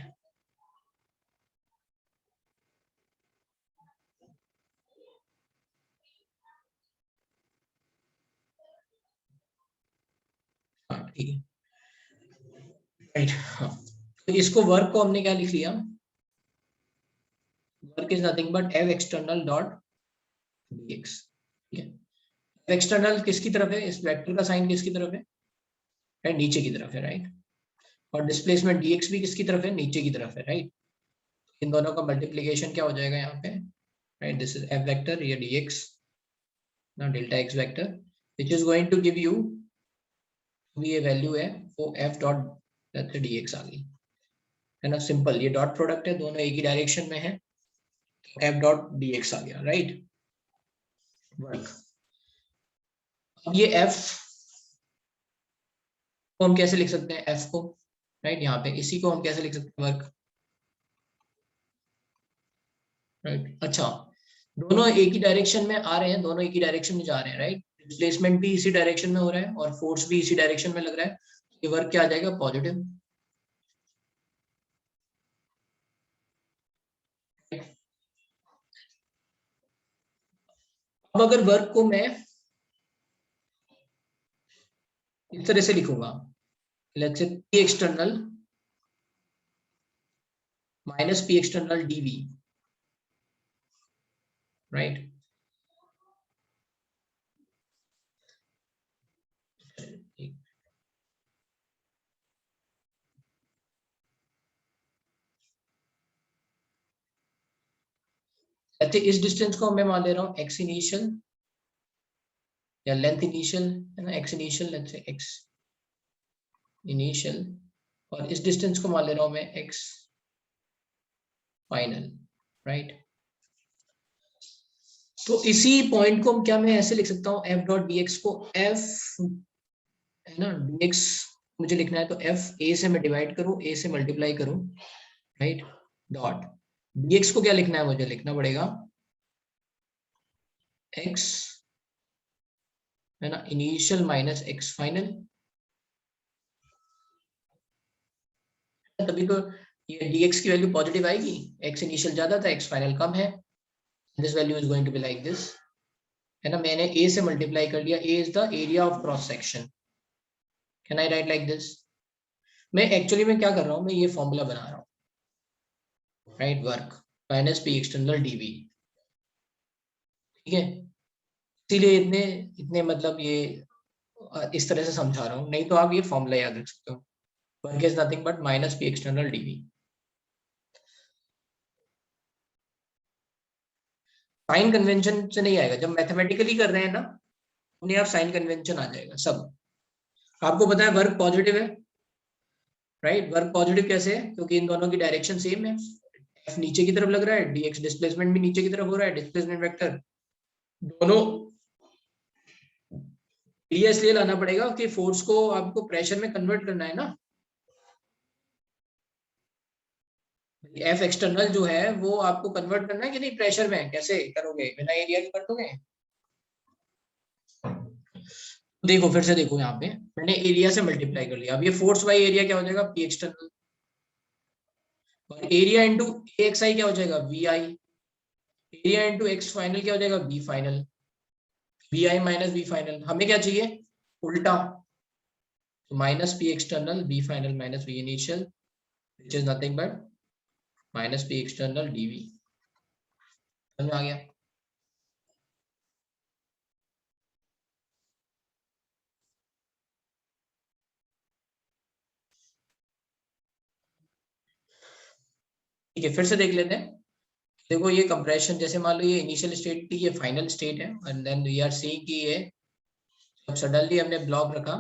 हाँ ठीक है, राइट। हाँ तो इसको वर्क को हमने क्या लिख लिया, work is nothing but f external dot dx, ठीक है। एक्सटर्नल किसकी तरफ है, इस वेक्टर का साइन किसकी तरफ है, नीचे की तरफ है, राइट। और डिस्प्लेसमेंट dx भी किसकी तरफ है, नीचे की तरफ है, राइट। इन दोनों का मल्टीप्लीकेशन क्या हो जाएगा यहाँ पे, right, this is f vector, ये dx ना delta x vector which is going to give you, ये वैल्यू है वो f डॉट dx आ गई, है ना, सिंपल, ये डॉट प्रोडक्ट है, दोनों एक ही डायरेक्शन में है, तो f डॉट dx आ गया, राइट, वर्क। अब ये f को हम कैसे लिख सकते हैं, f को, राइट, यहाँ पे इसी को हम कैसे लिख सकते हैं, वर्क, राइट। अच्छा, दोनों एक ही डायरेक्शन में आ रहे हैं, दोनों एक ही डायरेक्शन में जा रहे हैं, राइट, डिस्प्लेसमेंट भी इसी डायरेक्शन में हो रहा है और फोर्स भी इसी डायरेक्शन में लग रहा है, ये वर्क क्या आ जाएगा, पॉजिटिव। अब अगर वर्क को मैं इस तरह से लिखूंगा, let's say P external minus P external dV, right, इस डिस्टेंस को मैं मान ले रहा हूँ x इनिशियल या लेंथ इनिशियल, है ना, x initial, let's say x initial, और इस डिस्टेंस को मान ले रहा हूँ मैं x फाइनल, राइट। तो इसी पॉइंट को क्या मैं ऐसे लिख सकता हूँ, f डॉट dx को f, है ना, dx मुझे लिखना है तो f a से मैं डिवाइड करूँ, a से मल्टीप्लाई करूँ, राइट, डॉट dx को क्या लिखना है, मुझे लिखना पड़ेगा x, है ना, इनिशियल माइनस x फाइनल, तभी तो ये dx की वैल्यू पॉजिटिव आएगी, x इनिशियल ज्यादा था, x फाइनल कम है, this value is going to be like this, है ना, मैंने a से मल्टीप्लाई कर लिया, a is the area of cross section, can I write like this. मैं एक्चुअली में क्या कर रहा हूँ, मैं ये फॉर्मूला बना रहा हूँ, right, work minus P external dV, ठीक है, इसीलिए इतने इतने मतलब ये इस तरह से समझा रहा हूँ, नहीं तो आप ये फॉर्मूला याद रख सकते हो, work is nothing but minus P external dV। Sign convention से नहीं आएगा, जब मैथमेटिकली कर रहे हैं ना, अपने आप साइन कन्वेंशन आ जाएगा सब। आपको पता है वर्क पॉजिटिव है, राइट, वर्क पॉजिटिव कैसे है, क्योंकि इन दोनों की डायरेक्शन सेम है, F नीचे की तरफ लग रहा है, dx डिस्प्लेसमेंट भी नीचे की तरफ हो रहा है, डिस्प्लेसमेंट वेक्टर दोनों एरिया इसलिए लाना पड़ेगा कि फोर्स को आपको प्रेशर में कन्वर्ट करना है ना, F एक्सटर्नल जो है वो आपको कन्वर्ट करना है कि नहीं प्रेशर में, कैसे करोगे, बिना एरिया के कर दोगे। देखो फिर से देखो, यहाँ पे मैंने एरिया से मल्टीप्लाई कर लिया, अब ये फोर्स बाई एरिया क्या हो जाएगा, P एक्सटर्नल, और एरिया इंटू AXI क्या हो जाएगा, VI, area into x final क्या हो जाएगा, B final, VI minus B final, हमें क्या चाहिए, उल्टा, तो minus P external B final minus B initial which is nothing but minus P external dV, समझ में आ गया। ठीक है, फिर से देख लेते हैं, देखो ये कंप्रेशन, जैसे मान लो ये इनिशियल स्टेट थी, ये फाइनल स्टेट है, and then we are seeing कि ये जब सडनली हमने ब्लॉक रखा,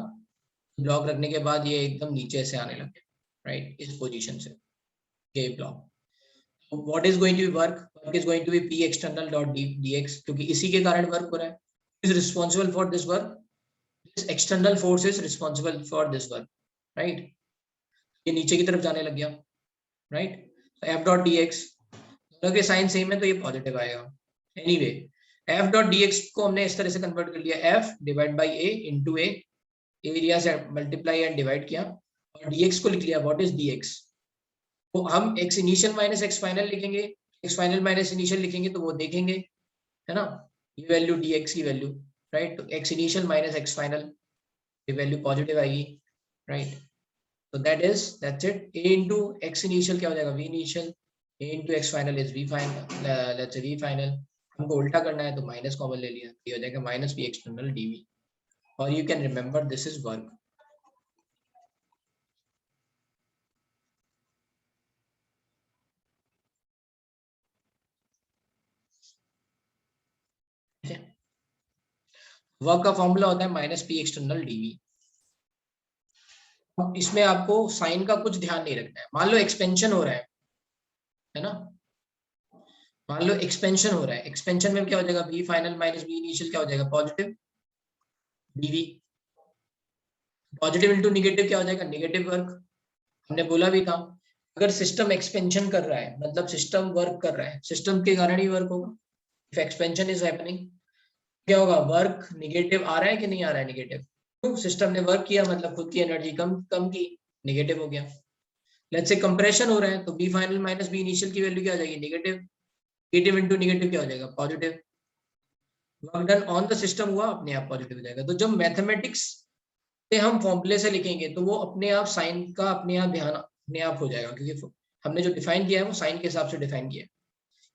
ब्लॉक रखने के बाद ये एकदम नीचे से आने लगे, राइट, इस पोजीशन से ये block, what is going to be work, work is going to be P external dot dx, क्योंकि इसी के कारण वर्क हो रहा है, is responsible for this work, this external force is responsible for this work, right, ये नीचे की तरफ जाने लग गया, राइट, F डॉट dx, दोनों के साइन सेम है तो ये पॉजिटिव आएगा, एनीवे F डॉट dx को हमने इस तरह से कन्वर्ट कर लिया, F divide by A into A, area से मल्टीप्लाई एंड डिवाइड किया, और dx को लिख लिया, व्हाट इज dx, तो हम x initial minus x final लिखेंगे, x फाइनल माइनस इनिशियल लिखेंगे तो वो देखेंगे, है ना, ये वैल्यू dx की वैल्यू, राइट, तो x initial minus x final, ये वैल्यू पॉजिटिव आएगी, राइट, तो that's it, a into x initial क्या हो जाएगा, v initial, a into x final is v final, let's say v final, हमको उल्टा करना है तो माइनस कॉमन ले लिया, ये हो जाएगा माइनस P एक्सटर्नल dV, और you can remember this is work. Work का फॉर्मूला होता है माइनस पी एक्सटर्नल डीवी। अब इसमें आपको साइन का कुछ ध्यान नहीं रखना है। मान लो एक्सपेंशन हो रहा है ना, मान लो एक्सपेंशन हो रहा है, एक्सपेंशन में क्या हो जाएगा, B final minus B initial क्या हो जाएगा, positive dV. Positive into negative क्या हो जाएगा, निगेटिव वर्क। हमने बोला भी था अगर सिस्टम एक्सपेंशन कर रहा है मतलब सिस्टम वर्क कर रहा है, सिस्टम के कारण ही वर्क होगा। इफ एक्सपेंशन इज हैपनिंग क्या होगा, वर्क निगेटिव आ रहा है कि नहीं आ रहा है, निगेटिव। तो सिस्टम ने वर्क किया मतलब खुद की एनर्जी कम कम की, निगेटिव हो गया। लेट्स से कंप्रेशन हो रहा है तो B final minus B initial की वैल्यू क्या आ जाएगी, निगेटिव। निगेटिव इंटू निगेटिव क्या हो जाएगा, positive. Work done on the system हुआ, अपने आप पॉजिटिव हो जाएगा। तो जब मैथमेटिक्स से हम फॉर्मूले से लिखेंगे तो वो अपने आप साइन का अपने आप ध्यान अपने आप हो जाएगा, क्योंकि हमने जो डिफाइन किया है वो साइन के हिसाब से डिफाइन किया है।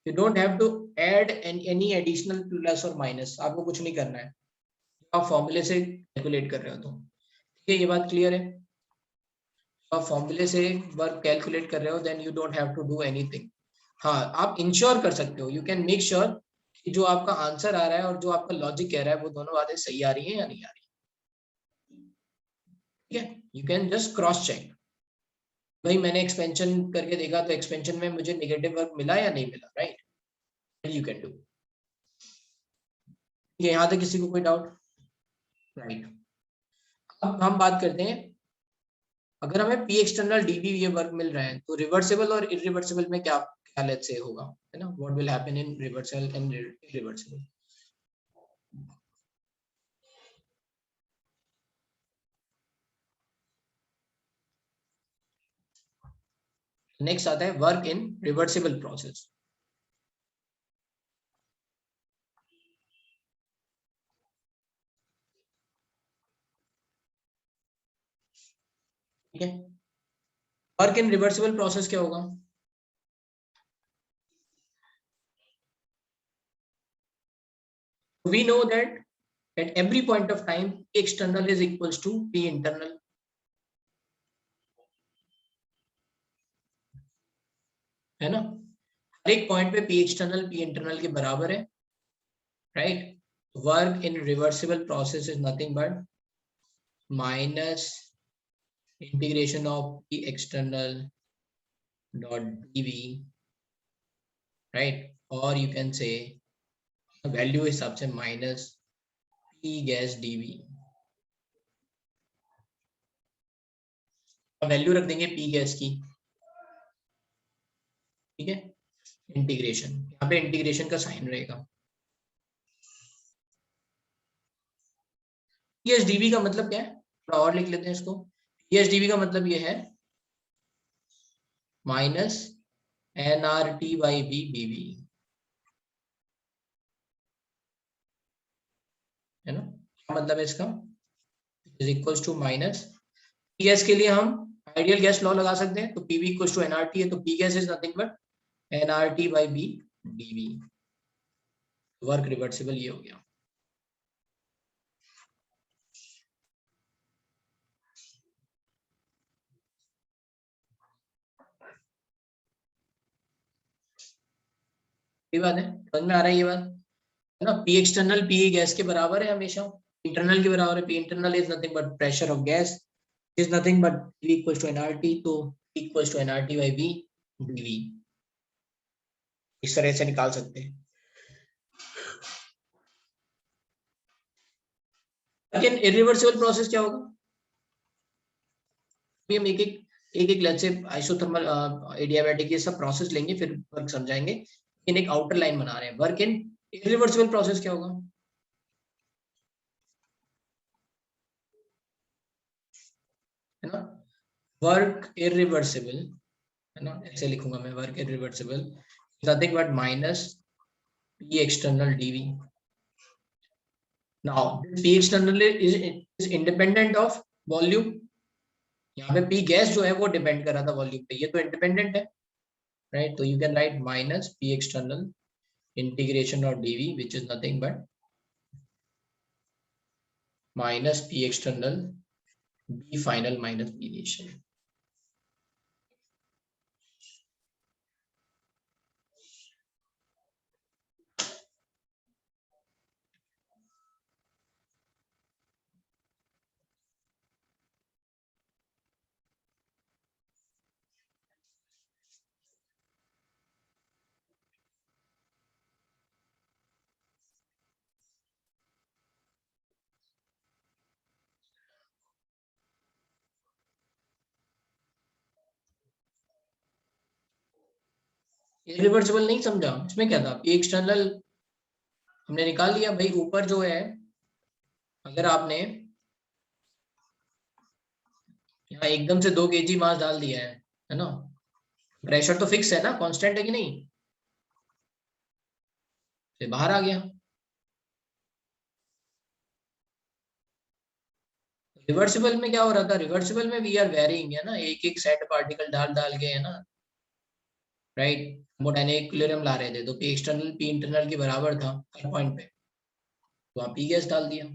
You don't have to add any additional plus और माइनस, आपको कुछ नहीं करना है, आप फॉर्मूले से कैलकुलेट कर रहे हो तो ठीक है, ये बात क्लियर है। आप फॉर्मूले से वर्क कैलकुलेट कर रहे हो then you don't have to do anything. हाँ, आप इंश्योर कर सकते हो, यू कैन मेक श्योर कि जो आपका आंसर आ रहा है और जो आपका लॉजिक कह रहा है वो दोनों बातें सही आ रही है या नहीं आ रही। ठीक है, you can just cross check, भाई मैंने एक्सपेंशन करके देखा तो एक्सपेंशन में मुझे नेगेटिव वर्क मिला या नहीं मिला, राइट, यू कैन डू। यहाँ तक किसी को कोई डाउट, राइट। अब हम बात करते हैं, अगर हमें पी एक्सटर्नल डीवी ये वर्क मिल रहा है तो रिवर्सिबल और इरिवर्सिबल में क्या क्या लेट्स से होगा, है ना, what will happen in reversal and irreversible. Next आता है वर्क इन रिवर्सिबल प्रोसेस। ठीक है, वर्क इन रिवर्सिबल प्रोसेस क्या होगा, we know that at every point of time P external is equals to P internal, है ना, हर एक पॉइंट पे P external P internal के बराबर है, right. Work in reversible process is nothing but minus integration of P external dot dv, right, और यू कैन से वैल्यू हिसाब से minus P gas dv। Value रख देंगे P गैस की, ठीक है, इंटीग्रेशन, यहाँ पे इंटीग्रेशन का साइन रहेगा। PSDB का मतलब क्या है, थोड़ा और लिख लेते हैं इसको। PSDB का मतलब ये है minus NRT by B BV, है ना, क्या मतलब है इसका, is equals to minus PS के लिए हम आइडियल गैस लॉ लगा सकते हैं, तो PV इक्वल्स टू NRT है, तो P gas is nothing but NRT by B DV। Work reversible ये हो गया। ये बात है, समझ में आ रहा है ये बात, है ना। P एक्सटर्नल P गैस के बराबर है हमेशा, इंटरनल के बराबर है। P internal is nothing but pressure of gas is nothing but P equals to nRT, तो P equals to nRT by V dV इस तरह से निकाल सकते हैं। लेकिन इरिवर्सिबल प्रोसेस क्या होगा, हम एक लेट्स से आइसोथर्मल एडियाबैटिक ये सब प्रोसेस लेंगे फिर वर्क समझाएंगे। इन एक आउटर लाइन बना रहे हैं, वर्क इन इरिवर्सिबल प्रोसेस क्या होगा, है ना, वर्क इरिवर्सिबल, है ना, ऐसे लिखूंगा मैं, work irreversible nothing but minus P external dV। Now this P external is independent of volume, यहाँ पे P गैस जो है वो डिपेंड कर रहा था वॉल्यूम पे, ये तो इंडिपेंडेंट है, राइट। तो you can right minus P external integration of dV which is nothing but minus P external B final minus B initial. Irreversible नहीं समझा, इसमें क्या था, पी एक्सटर्नल हमने निकाल लिया भाई। ऊपर जो है अगर आपने यहाँ एकदम से 2 kg मास डाल दिया है ना, प्रेशर तो फिक्स है ना, कांस्टेंट है कि नहीं, फिर बाहर आ गया। रिवर्सिबल में क्या हो रहा था, रिवर्सिबल में वी आर वेरिंग है ना, एक एक सेट पार्टिकल डाल डाल के है ना, राइट, थर्मोडायनेमिक इक्विलिब्रियम ला रहे थे, तो पी एक्सटर्नल पी इंटरनल के बराबर था हर पॉइंट पे, तो आप पी गैस डाल दिया।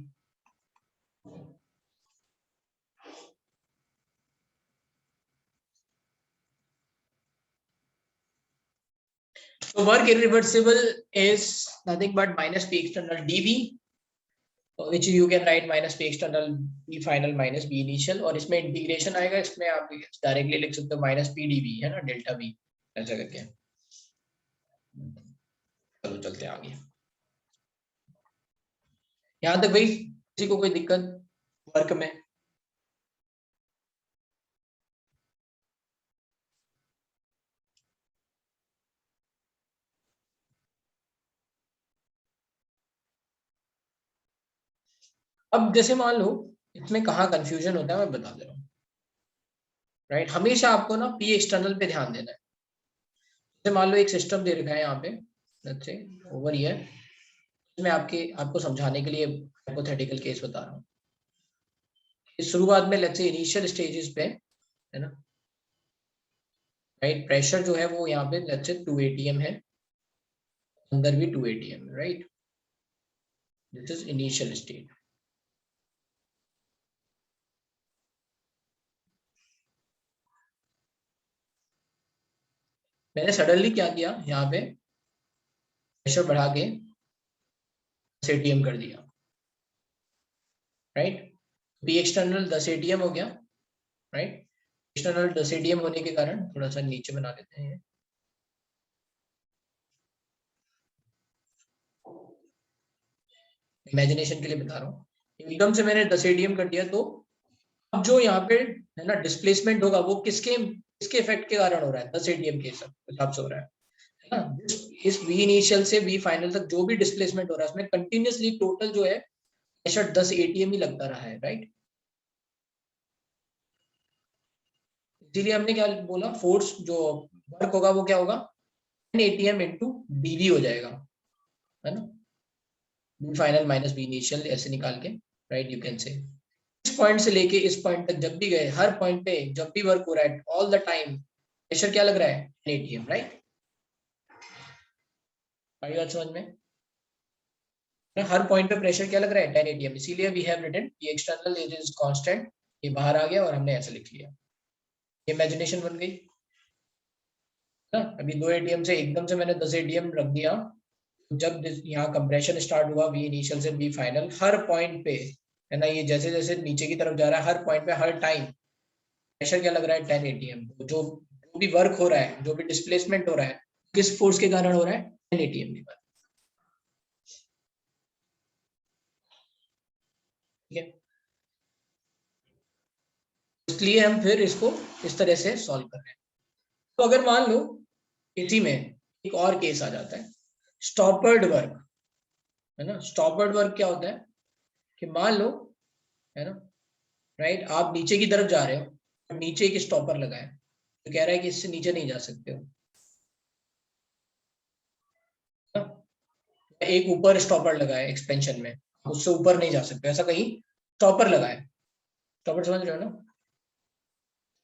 So work irreversible is nothing but minus P external dV, which you can write minus P external P final minus B initial, और इसमें इंटीग्रेशन आएगा, इसमें आप डायरेक्टली लिख सकते हो माइनस पी डी है ना, डेल्टा बी ऐसा करके। चलो चलते हैं आगे। यहाँ तक भाई किसी को कोई दिक्कत वर्क में? अब जैसे मान लो इसमें कहाँ कंफ्यूजन होता है मैं बता दे रहा हूँ, राइट। हमेशा आपको ना पी एक्सटर्नल पे ध्यान देना है। जैसे मान लो एक सिस्टम दे रखा है यहाँ पे, लेट्स से ओवर हियर, मैं आपको समझाने के लिए हाइपोथेटिकल केस बता रहा हूँ। इस शुरुआत में लेट्स से इनिशियल स्टेजेस पे है ना, राइट, प्रेशर जो है वो यहाँ पे लेट्स से 2 atm है, अंदर भी 2 atm, right, this is initial state. मैंने सडनली क्या किया, यहाँ पे प्रेशर बढ़ा के 10 atm कर दिया, राइट। पी एक्सटर्नल 10 atm हो गया, राइट। एक्सटर्नल 10 atm होने के कारण थोड़ा सा नीचे बना लेते हैं, इमेजिनेशन के लिए बता रहा हूँ। एकदम से मैंने 10 atm कर दिया, तो अब जो यहाँ पे है ना डिस्प्लेसमेंट होगा वो किसके किसके इफेक्ट के कारण हो रहा है, 10 atm के हिसाब से हो रहा है ना। इस v इनिशियल से v फाइनल तक जो भी डिस्प्लेसमेंट हो रहा है उसमें कंटिन्यूअसली टोटल जो है प्रेशर 10 atm ही लगता रहा है, राइट। इसीलिए हमने क्या बोला, फोर्स जो वर्क होगा वो क्या होगा, 10 atm इंटू dv हो जाएगा, है ना, v final minus v initial ऐसे निकाल के, राइट, यू कैन से इस पॉइंट से लेके इस पॉइंट तक जब भी गए, हर पॉइंट पे जब भी वर्क हो रहा है ऑल द टाइम प्रेशर क्या लग रहा है, 10 atm, राइट। आई बात समझ में? हर पॉइंट पे प्रेशर क्या लग रहा है, 10 atm, इसीलिए वी हैव रिटन ये एक्सटर्नल इट इज कांस्टेंट, ये बाहर आ गया और हमने ऐसे लिख लिया, इमेजिनेशन बन गई ना। अभी 2 atm से एकदम से मैंने 10 atm रख दिया, जब यहाँ कंप्रेशन स्टार्ट हुआ वी इनिशियल से वी फाइनल, हर पॉइंट पे है ना, ये जैसे जैसे नीचे की तरफ जा रहा है हर पॉइंट पे हर टाइम प्रेशर क्या लग रहा है, 10 atm। जो भी वर्क हो रहा है, जो भी डिस्प्लेसमेंट हो रहा है, किस फोर्स के कारण हो रहा है, 10 atm के कारण, ठीक है। इसलिए हम फिर इसको इस तरह से सॉल्व कर रहे हैं। तो अगर मान लो इसी में एक और केस आ जाता है, स्टॉपर्ड वर्क, है ना। स्टॉपर्ड वर्क क्या होता है कि मान लो, है ना, राइट, आप नीचे की तरफ जा रहे हो और नीचे एक स्टॉपर लगा है, तो कह रहा है कि इससे नीचे नहीं जा सकते हो, है ना? एक ऊपर स्टॉपर लगा है एक्सपेंशन में, उससे ऊपर नहीं जा सकते, ऐसा कहीं स्टॉपर लगा है, स्टॉपर समझ रहे हो ना,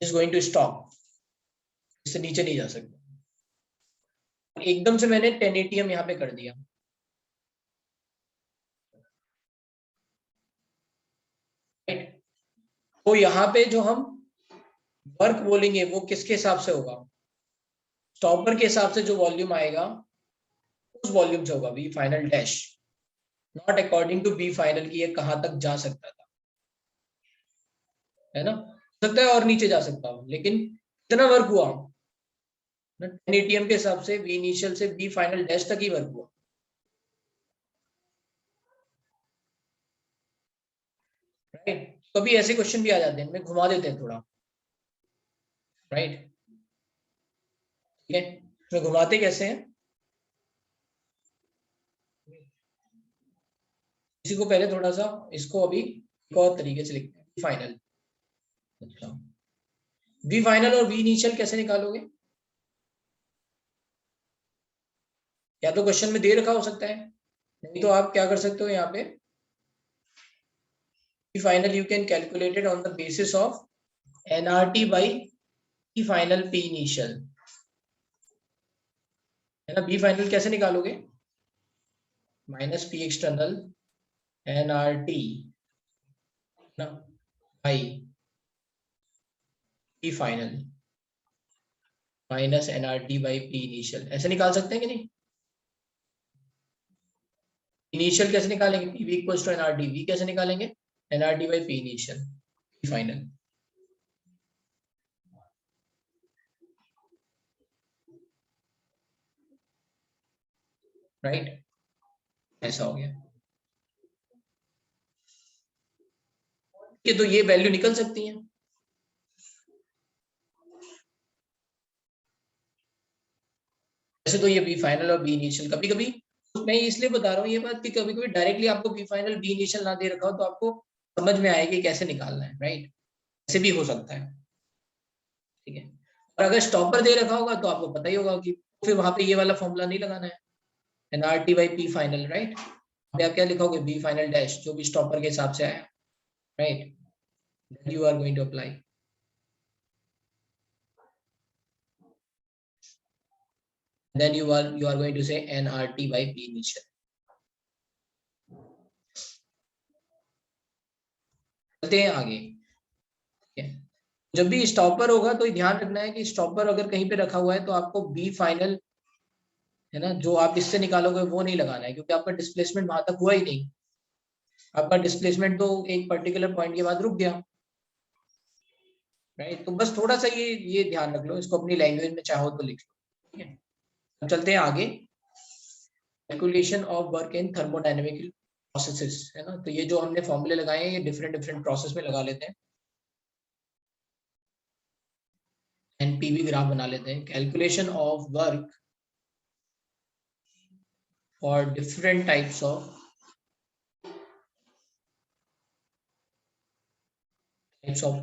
इज गोइंग टू स्टॉप, इससे नीचे नहीं जा सकते। एकदम से मैंने 10 atm यहाँ पे कर दिया, राइट। तो यहाँ पे जो हम वर्क बोलेंगे वो किसके हिसाब से होगा, स्टॉपर के हिसाब से जो वॉल्यूम आएगा उस वॉल्यूम से होगा, V final dash, not according to V final की ये कहां तक जा सकता था, है ना। हो सकता है और नीचे जा सकता हूँ, लेकिन कितना वर्क हुआ, 10 atm के हिसाब से वी इनिशियल से वी फाइनल डैश तक ही वर्क हुआ, राइट। कभी ऐसे क्वेश्चन भी आ जाते हैं, इनमें घुमा देते हैं थोड़ा, राइट, ठीक है। इसमें घुमाते कैसे हैं, इसी को पहले थोड़ा सा इसको अभी एक और तरीके से लिखते हैं, फाइनल। अच्छा, वी फाइनल और वी इनिशियल कैसे निकालोगे? या तो क्वेश्चन में दे रखा हो सकता है, नहीं तो आप क्या कर सकते हो यहाँ पे, V final you can calculate it on the basis of NRT by V final P initial, है ना। वी फाइनल कैसे निकालोगे, माइनस पी एक्सटर्नल एनआरटी ना by P final minus NRT by P initial, ऐसे निकाल सकते हैं कि नहीं? इनिशियल कैसे निकालेंगे, P V equals to NRT, V कैसे निकालेंगे, NRT by P initial P final, right, ऐसा हो गया। ये तो ये वैल्यू निकल सकती है, वैसे तो ये बी फाइनल और बी इनिशियल, कभी कभी मैं इसलिए बता रहा हूँ ये बात कि कभी कभी डायरेक्टली आपको बी फाइनल बी इनिशियल ना दे रखा हो तो आपको समझ में आएगी कैसे निकालना है, राइट, ऐसे भी हो सकता है, ठीक है। और अगर स्टॉपर दे रखा होगा तो आपको पता ही होगा कि फिर वहां पे ये वाला फॉर्मूला नहीं लगाना है, NRT by P final, right. आप क्या लिखोगे, बी फाइनल डैश, जो भी स्टॉपर के हिसाब से आया, right, that you are going to apply. Then you are going to say nRT by P initial. चलते हैं आगे, ठीक है। जब भी स्टॉपर होगा तो ध्यान रखना है कि स्टॉपर अगर कहीं पे रखा हुआ है तो आपको बी फाइनल, है ना, जो आप इससे निकालोगे वो नहीं लगाना है, क्योंकि आपका डिस्प्लेसमेंट वहां तक हुआ ही नहीं, आपका डिस्प्लेसमेंट तो एक पर्टिकुलर पॉइंट के बाद रुक गया, राइट। तो बस थोड़ा सा ये ध्यान रख लो, इसको अपनी लैंग्वेज में चाहो तो लिख लो, ठीक है। अब चलते हैं आगे, calculation of work in thermodynamic processes, है ना। तो ये जो हमने फॉर्मूले लगाए हैं ये डिफरेंट डिफरेंट प्रोसेस में लगा लेते हैं, एनपीवी ग्राफ बना लेते हैं, calculation of work for different types of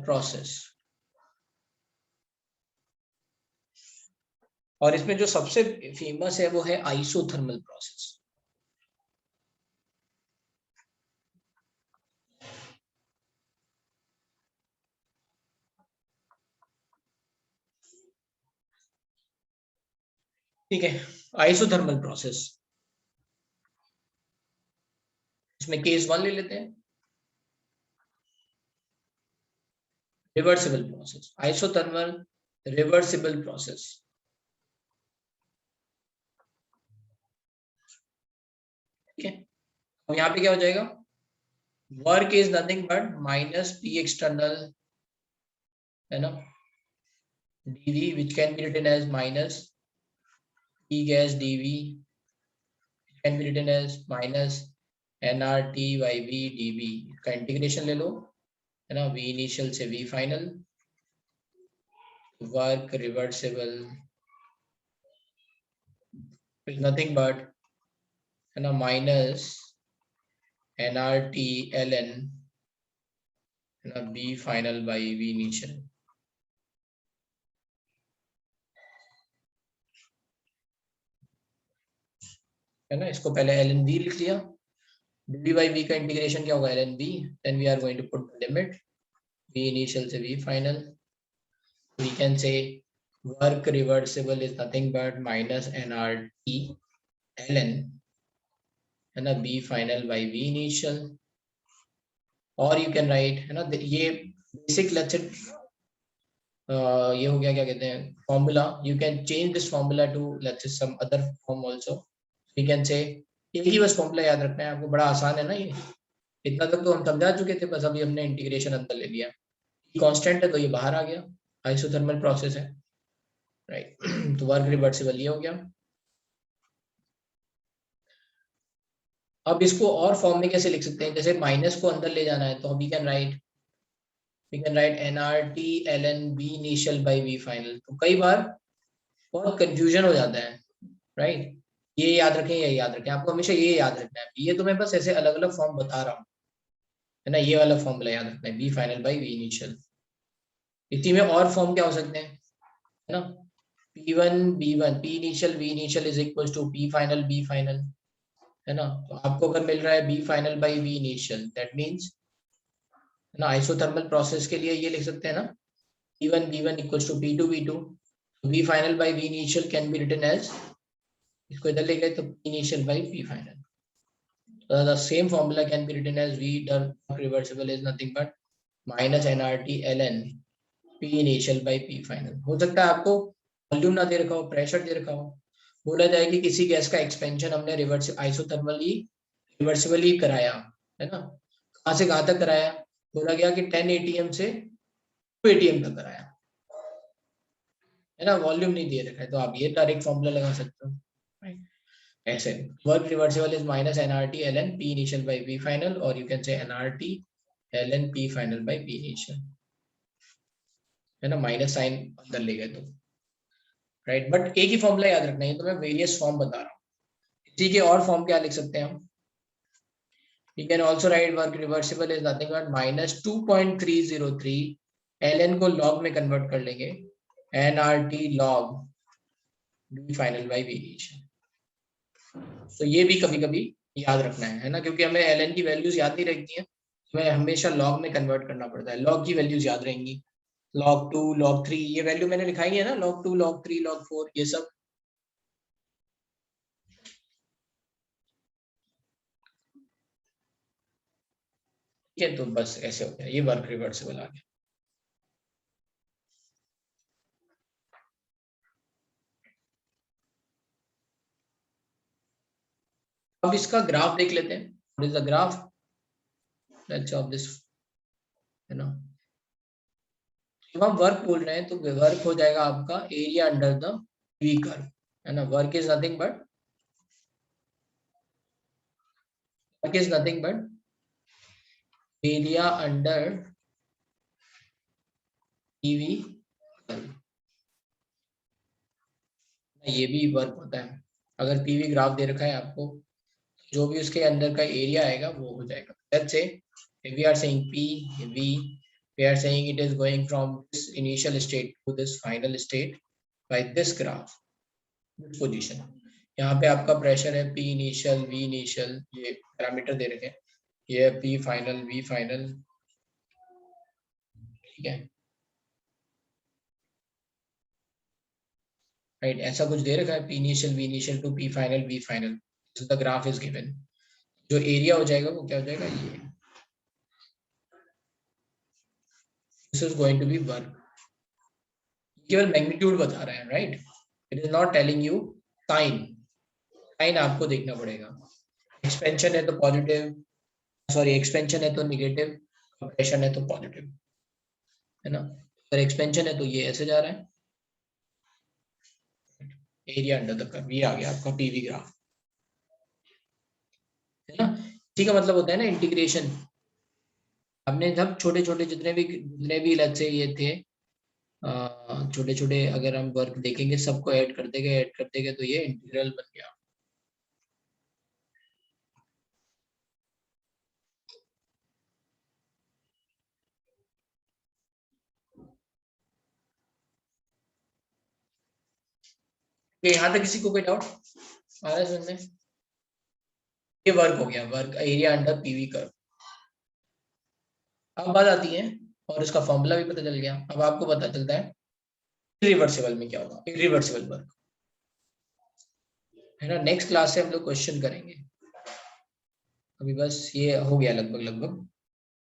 process. और इसमें जो सबसे फेमस है वो है आइसोथर्मल प्रोसेस। ठीक है, आइसोथर्मल प्रोसेस, इसमें केस 1 ले लेते हैं, reversible process, isothermal reversible process. ठीक है, अब यहाँ पे क्या हो जाएगा, work is nothing but minus P external, है ना, dv which can be written as minus p gas dv, which can be written as minus nRT by v dv का इंटीग्रेशन ले लो, है ना, v इनिशियल से v final, work reversible is nothing but, है ना, माइनस nRT ln, है ना, v final by v initial. है ना, इसको पहले ln v लिख लिया, dv by v का इंटीग्रेशन क्या होगा, ln v, then we are going to put the limit v initial से v final, we can say work reversible is nothing but minus nRT ln, है ना, v final by v initial, और you can write, है ना, ये basic let's say ये हो गया, क्या कहते हैं, formula, you can change this formula to let's say some other form also, we can say, एक ही बस फॉर्मूला याद रखना है आपको, बड़ा आसान है ना ये, इतना तक तो हम समझा चुके थे, बस अभी हमने इंटीग्रेशन अंदर ले लिया, कांस्टेंट है तो ये बाहर आ गया, आइसोथर्मल प्रोसेस है, राइट। तो वर्क रिवर्सिबल ये हो गया। अब इसको और फॉर्म में कैसे लिख सकते हैं, जैसे माइनस को अंदर ले जाना है तो we can write nRT ln v initial by v final। तो कई बार बहुत कंफ्यूजन हो जाता है, राइट? ये याद रखें, ये याद रखें, आपको हमेशा ये याद रखना है। ये तो मैं बस ऐसे अलग अलग फॉर्म बता रहा हूँ, है ना। ये वाला फॉर्मूला याद रखना है, B final by V initial. इसी में और फॉर्म क्या हो सकते हैं, है ना। P1 B1 P initial V initial is equal to P final B final, है ना। तो आपको अगर मिल रहा है B final by V initial, that means, है ना, आइसोथर्मल प्रोसेस के लिए ये लिख सकते हैं ना, P1 B1 equal to P2 B2। V final by V initial can be written as, इसको इधर ले गए तो P initial by P final. The same formula can be written as V work reversible is nothing but minus nRT ln P initial by P final। हो सकता है आपको वॉल्यूम ना दे रखा हो, प्रेशर दे रखा हो, बोला जाए कि किसी गैस का एक्सपेंशन हमने रिवर्स आइसोथर्मली रिवर्सिबली कराया, है ना। कहाँ से कहाँ तक कराया, बोला गया कि 10 atm से 2 atm तक कराया, है ना। वॉल्यूम नहीं दे रखा है, तो आप ये डायरेक्ट फॉर्मूला लगा सकते हो, राइट। ऐसे work reversible is minus nRT ln P initial by P final, और you can say nRT ln P final by P initial, है ना, माइनस साइन अंदर ले गए तो, राइट। बट एक ही फॉर्मूला याद रखना है, तो मैं वेरियस फॉर्म बता रहा हूँ। इसी के और फॉर्म क्या लिख सकते हैं हम, you can also write work reversible is nothing but minus 2.303 ln को log में कन्वर्ट कर लेंगे, nRT log B final by V initial। तो ये भी कभी कभी याद रखना है ना, क्योंकि हमें ln की वैल्यूज याद नहीं रहती हैं, हमें हमेशा log में कन्वर्ट करना पड़ता है। log की वैल्यूज याद रहेंगी, log 2 log 3, ये वैल्यू मैंने लिखाई है ना, log 2 log 3 log 4, ये सब। ठीक है, तो बस ऐसे हो गया, ये वर्क रिवर्सिबल आ गया। अब इसका ग्राफ देख लेते हैं, what is the graph, let's of this, है ना। जब हम वर्क बोल रहे हैं तो वर्क हो जाएगा आपका area under the V curve, है ना। Work is nothing but area under V curve, ये भी वर्क होता है। अगर पीवी ग्राफ दे रखा है आपको, जो भी उसके अंदर का एरिया आएगा वो हो जाएगा। Let's say if we are saying P V, we are saying it is going from this initial state to this final state by this graph, this position। यहाँ पे आपका प्रेशर है P इनिशियल V इनिशियल, ये पैरामीटर दे रखे हैं, ये है P फाइनल V फाइनल, ठीक है, राइट। ऐसा कुछ दे रखा है P initial V initial to P final V final, so the graph is given। जो एरिया हो जाएगा वो क्या हो जाएगा, ये this is going to be work। केवल मैग्नीट्यूड बता रहे हैं, right. It is not telling you sign, sign आपको देखना पड़ेगा। एक्सपेंशन है तो पॉजिटिव, सॉरी एक्सपेंशन है तो निगेटिव, कंप्रेशन है तो पॉजिटिव, है ना। अगर एक्सपेंशन है तो ये ऐसे जा रहा है, एरिया अंडर द कर्व, ये आ गया आपका पीवी ग्राफ, है ना। इसी का मतलब होता है ना इंटीग्रेशन। हमने जब छोटे छोटे जितने भी लेट्स से ये थे छोटे छोटे, अगर हम वर्क देखेंगे सबको ऐड करते गए तो ये इंटीग्रल बन गया। यहाँ तक किसी को कोई डाउट आ रहा है सुनने? ये वर्क हो गया, work area under PV curve. अब बात आती है, और इसका फॉर्मूला भी पता चल गया, अब आपको पता चलता है इरिवर्सिबल में क्या होगा, इरिवर्सिबल वर्क, है ना। नेक्स्ट क्लास से हम लोग क्वेश्चन करेंगे, अभी बस ये हो गया लगभग।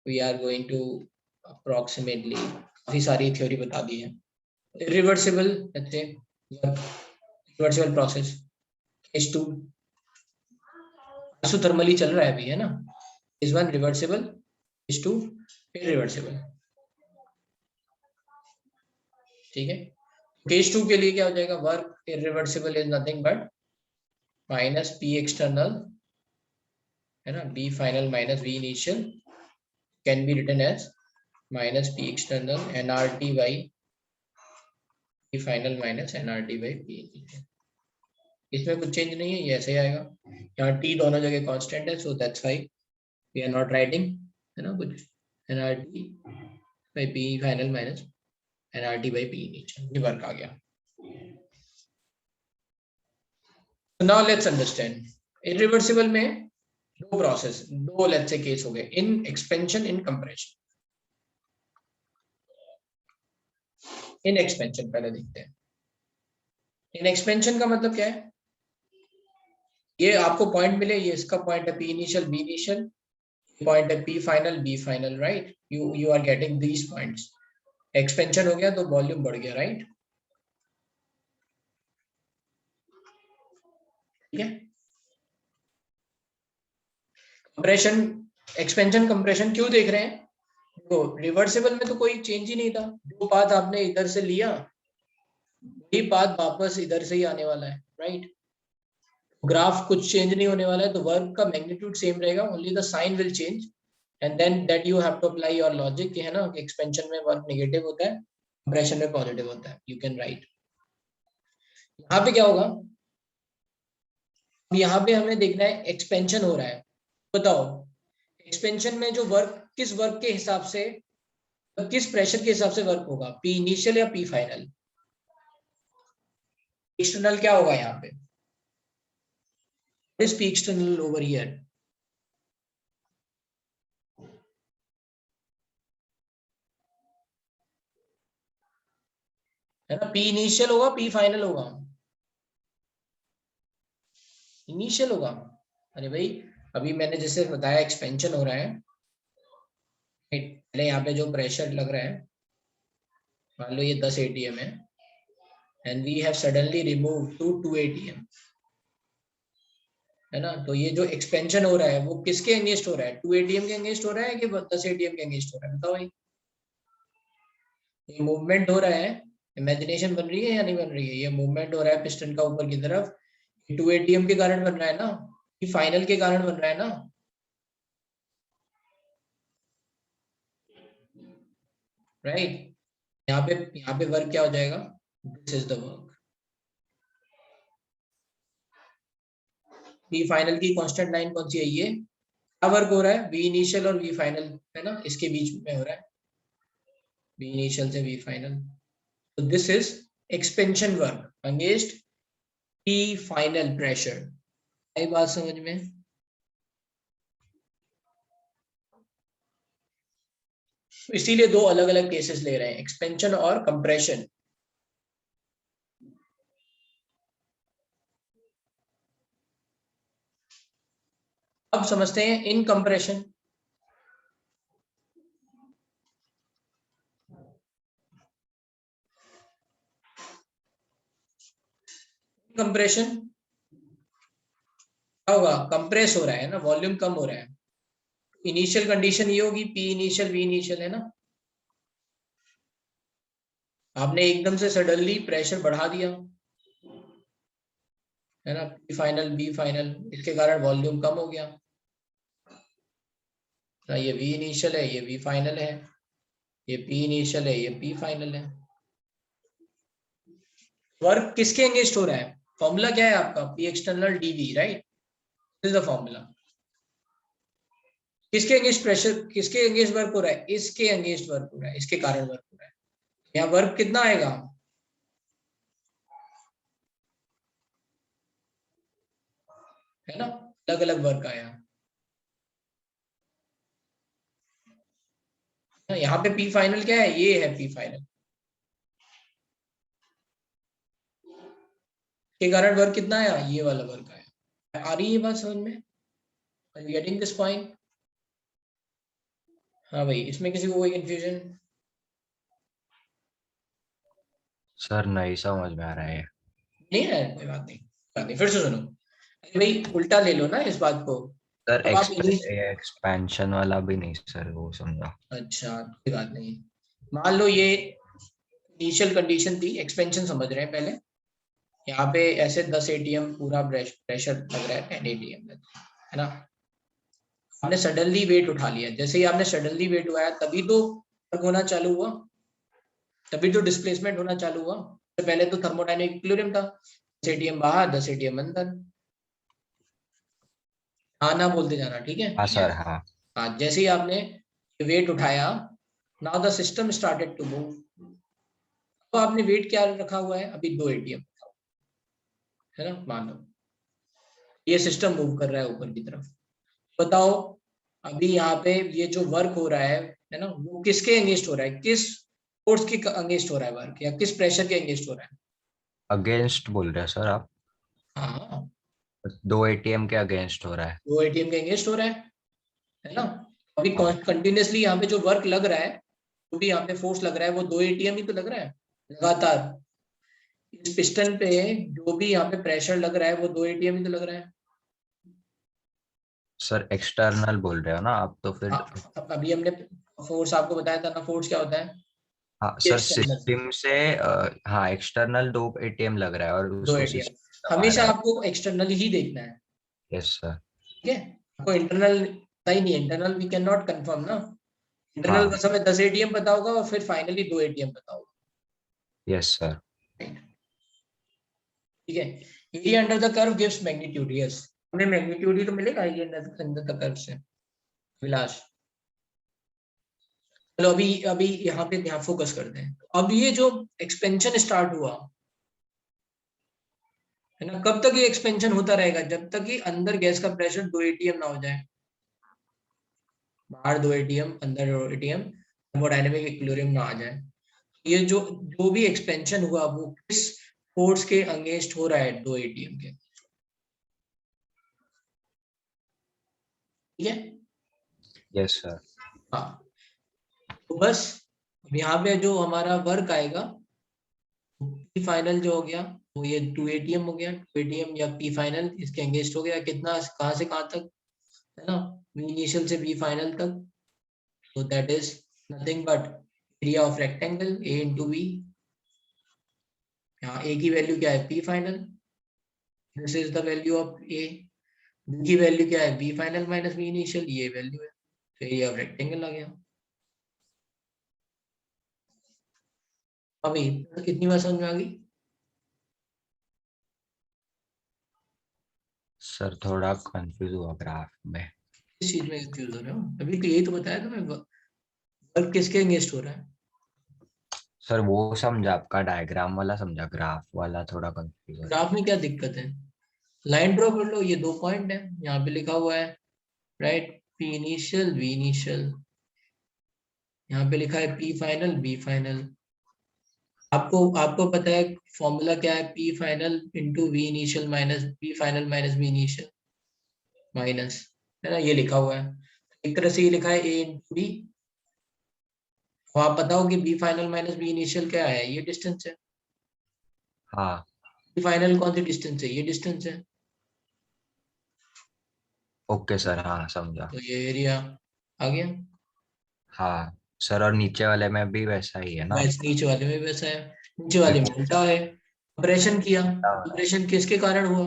We are going to approximately काफी सारी थ्योरी बता दी है। Irreversible reversible process, case 2 isothermally चल रहा है अभी, है ना। केस 1 रिवर्सिबल, केस 2 इरिवर्सिबल, ठीक है। केस 2 के लिए क्या हो जाएगा, work irreversible is nothing but minus P external, है ना, B final minus V initial can be written as minus P external nRT by P final minus nRT by P initial. इसमें कुछ चेंज नहीं है, ये ऐसे ही आएगा। यहाँ T दोनों जगह कांस्टेंट है, so that's why we are not writing, है ना, कुछ nRT by P final minus nRT by P initial, ये वर्क आ गया। So now let's understand, irreversible में दो प्रोसेस, दो लेट्स से केस हो गए, in expansion, in compression. In expansion पहले देखते हैं। इन एक्सपेंशन का मतलब क्या है? ये आपको पॉइंट मिले, ये इसका पॉइंट है P initial, B initial, point है P final, B final, right? You are getting these points. Expansion हो गया तो वॉल्यूम बढ़ गया, राइट? ठीक है। कंप्रेशन, एक्सपेंशन, कंप्रेशन क्यों देख रहे हैं? तो रिवर्सिबल में तो कोई चेंज ही नहीं था, जो पाथ आपने इधर से लिया वही पाथ वापस इधर से ही आने वाला है, राइट? ग्राफ कुछ चेंज नहीं होने वाला है, तो वर्क का मैग्नीट्यूड सेम रहेगा, only the sign will change, and then that you have to apply your logic, है ना, एक्सपेंशन में वर्क नेगेटिव होता है, कंप्रेशन में पॉजिटिव होता है, यू कैन राइट। यहाँ पे क्या होगा? यहाँ पे हमें देखना है एक्सपेंशन हो रहा है, बताओ एक्सपेंशन में जो वर्क, किस वर्क के हिसाब से, किस प्रेशर के हिसाब से वर्क होगा, P इनिशियल या P फाइनल? एक्सटर्नल क्या होगा यहाँ पे? What is P external over here? है ना, P इनिशियल होगा, P फाइनल होगा? इनिशियल होगा। अरे भाई अभी मैंने जैसे बताया एक्सपेंशन हो रहा है, पहले यहाँ पे जो प्रेशर लग रहा है, मान लो ये 10 ATM है, and we have suddenly remove to 2 ATM, है ना, तो ये जो एक्सपेंशन हो रहा है वो किसके अगेंस्ट हो रहा है? 2 ATM के अगेंस्ट हो रहा है कि 10 ATM के अगेंस्ट हो रहा है? बताओ भाई, ये मूवमेंट हो रहा है, इमेजिनेशन बन रही है या नहीं बन रही है? ये मूवमेंट हो रहा है पिस्टन का ऊपर की तरफ, 2 ATM के कारण बन रहा है ना, कि फाइनल के कारण बन रहा है ना? राइट? यहाँ पे वर्क क्या हो जाएगा? This is the work. V final की कांस्टेंट लाइन कौन सी है? ये क्या वर्क हो रहा है? V इनिशियल और V फाइनल, है ना, इसके बीच में हो रहा है, V इनिशियल से V फाइनल, तो this is expansion work against P final pressure. आई बात समझ में? इसीलिए दो अलग अलग केसेस ले रहे हैं, एक्सपेंशन और कंप्रेशन। अब समझते हैं इन कंप्रेशन। कंप्रेशन क्या होगा? कंप्रेस हो रहा है ना, वॉल्यूम कम हो रहा है, इनिशियल कंडीशन ये होगी P इनिशियल V इनिशियल, है ना, आपने एकदम से सडनली प्रेशर बढ़ा दिया, है ना, P फाइनल B फाइनल, इसके कारण वॉल्यूम कम हो गया, ना ये V इनिशियल है, ये V फाइनल है, ये P इनिशियल है, ये P फाइनल है। वर्क किसके अगेंस्ट हो रहा है? फॉर्मूला क्या है आपका? P external dV, right? This is the formula. किसके अगेंस्ट प्रेशर, किसके अगेंस्ट वर्क हो रहा है? इसके अगेंस्ट वर्क हो रहा है, इसके कारण वर्क हो रहा है। यहाँ वर्क कितना आएगा? है ना, अलग अलग वर्क आया। यहाँ पे P फाइनल क्या है? ये है P फाइनल, के कारण वर्क कितना आया? ये वाला वर्क आया। आ रही है बात समझ में? Are you getting this point? हाँ भाई, इसमें किसी को कोई कंफ्यूजन? सर नहीं समझ में आ रहा है। नहीं है, कोई बात नहीं, बात नहीं, फिर से सुनो। अरे भाई उल्टा ले लो ना इस बात को। सर अब आप एक्सपेंशन वाला भी नहीं सर, वो समझा। अच्छा कोई बात नहीं, मान लो ये इनिशियल कंडीशन थी, एक्सपेंशन समझ रहे हैं पहले। यहाँ पे ऐसे 10 ATM पूरा प्रेशर लग रहा है, 10 ATM है ना, आपने सडनली वेट उठा लिया, जैसे ही आपने सडनली वेट उठाया तभी तो वर्क होना चालू हुआ, तभी तो डिस्प्लेसमेंट होना चालू हुआ, सबसे पहले तो थर्मोडायनेमिक इक्विलिब्रियम था, 10 एटीएम बाहर 10 एटीएम अंदर, हाँ ना बोलते जाना, ठीक है। हाँ सर, हाँ। हाँ, जैसे ही आपने वेट उठाया, now the system started to move. तो आपने वेट क्या रखा हुआ है, अभी 2 एटीएम है ना, मान लो ये सिस्टम मूव कर रहा है ऊपर की तरफ। बताओ अभी यहाँ पे ये जो वर्क हो रहा है ना, वो किसके अगेंस्ट हो रहा है, किस फोर्स के अगेंस्ट हो रहा है वर्क, या किस प्रेशर के अगेंस्ट हो रहा है? अगेंस्ट बोल रहे हैं सर आप? हाँ, 2 एटीएम के अगेंस्ट हो रहा है। 2 एटीएम के अगेंस्ट हो रहा है ना। अभी हाँ। कंटिन्यूसली यहाँ पे जो वर्क लग रहा है, जो भी यहाँ पे फोर्स लग रहा है, वो 2 एटीएम ही तो लग रहा है लगातार। इस पिस्टन पे जो भी यहाँ पे प्रेशर लग रहा है, वो 2 एटीएम ही तो लग रहा है। सर एक्सटर्नल बोल रहे हो ना आप, तो फिर हाँ, अभी हमने फोर्स आपको बताया था ना, फोर्स क्या होता है, हाँ ये सर, external, सिस्टम से हाँ एक्सटर्नल 2 एटीएम लग रहा है और 2 उसको एटीएम। सिस्टम आ हमेशा रहा है। आपको एक्सटर्नल ही देखना है, यस सर। ठीक है। आपको इंटरनल पता ही नहीं, internal we can not confirm ना। इंटरनल हाँ। बस हमें 10 एटीएम पता होगा और फिर फाइनली 2 एटीएम पता होगा, यस सर। ठीक है। Area under the curve gives magnitude, yes, हमें मैग्नीट्यूड ही तो मिलेगा एरिया अंडर द कर्व से, विलास। चलो अभी अभी यहाँ पे ध्यान फोकस करते हैं। अब ये जो एक्सपेंशन स्टार्ट हुआ है ना, कब तक ये एक्सपेंशन होता रहेगा, जब तक कि अंदर गैस का प्रेशर 2 एटीएम ना हो जाए। बाहर 2 एटीएम, अंदर 2 एटीएम, थर्मोडायनेमिक इक्विलिब्रियम ना आ जाए। ये जो जो भी एक्सपेंशन हुआ वो किस फोर्स के अगेंस्ट हो रहा है, 2 एटीएम के, ठीक है। Yes sir. हाँ, तो बस अब यहाँ पे जो हमारा वर्क आएगा, पी फाइनल जो हो गया वो ये 2 एटीएम हो गया, 2 एटीएम या पी फाइनल इसके अगेंस्ट हो गया, कितना, कहाँ से कहाँ तक, है ना, बी इनिशियल से बी फाइनल तक। तो that is nothing but area of rectangle A into B. यहाँ ए की वैल्यू क्या है, P final, this is the value of A. B की वैल्यू क्या है, B final minus B initial, ये वैल्यू है, तो एरिया ऑफ रेक्टेंगल आ गया। अभी कितनी बार समझ में आ गई? सर थोड़ा कंफ्यूज हुआ ग्राफ में। किस चीज में कंफ्यूज हो रहे हो? अभी तो यही तो बताया था मैं, वर्क किसके अगेंस्ट हो रहा है। सर वो समझा, आपका डायग्राम वाला समझा, ग्राफ वाला थोड़ा कंफ्यूज है। ग्राफ में क्या दिक्कत है, लाइन ड्रॉ कर लो, ये 2 पॉइंट है, यहाँ पे लिखा हुआ है right, P initial B initial, यहाँ पे लिखा है पी फाइनल बी फाइनल। आपको आपको पता है फॉर्मूला क्या है, P final into V initial minus P final minus B initial minus, है ना, ये लिखा हुआ है। एक तरह से ये लिखा है ए इंटू बी, तो आप बताओ कि B final minus B initial क्या है, ये डिस्टेंस है। हाँ। बी फाइनल कौन सी डिस्टेंस है, ये डिस्टेंस है, ओके सर, हाँ समझा। तो ये एरिया आ गया। हाँ सर, और नीचे वाले में भी वैसा ही है ना? वैसे नीचे वाले में वैसा है, नीचे वाले में उल्टा है। कंप्रेशन किया, कंप्रेशन किसके कारण हुआ,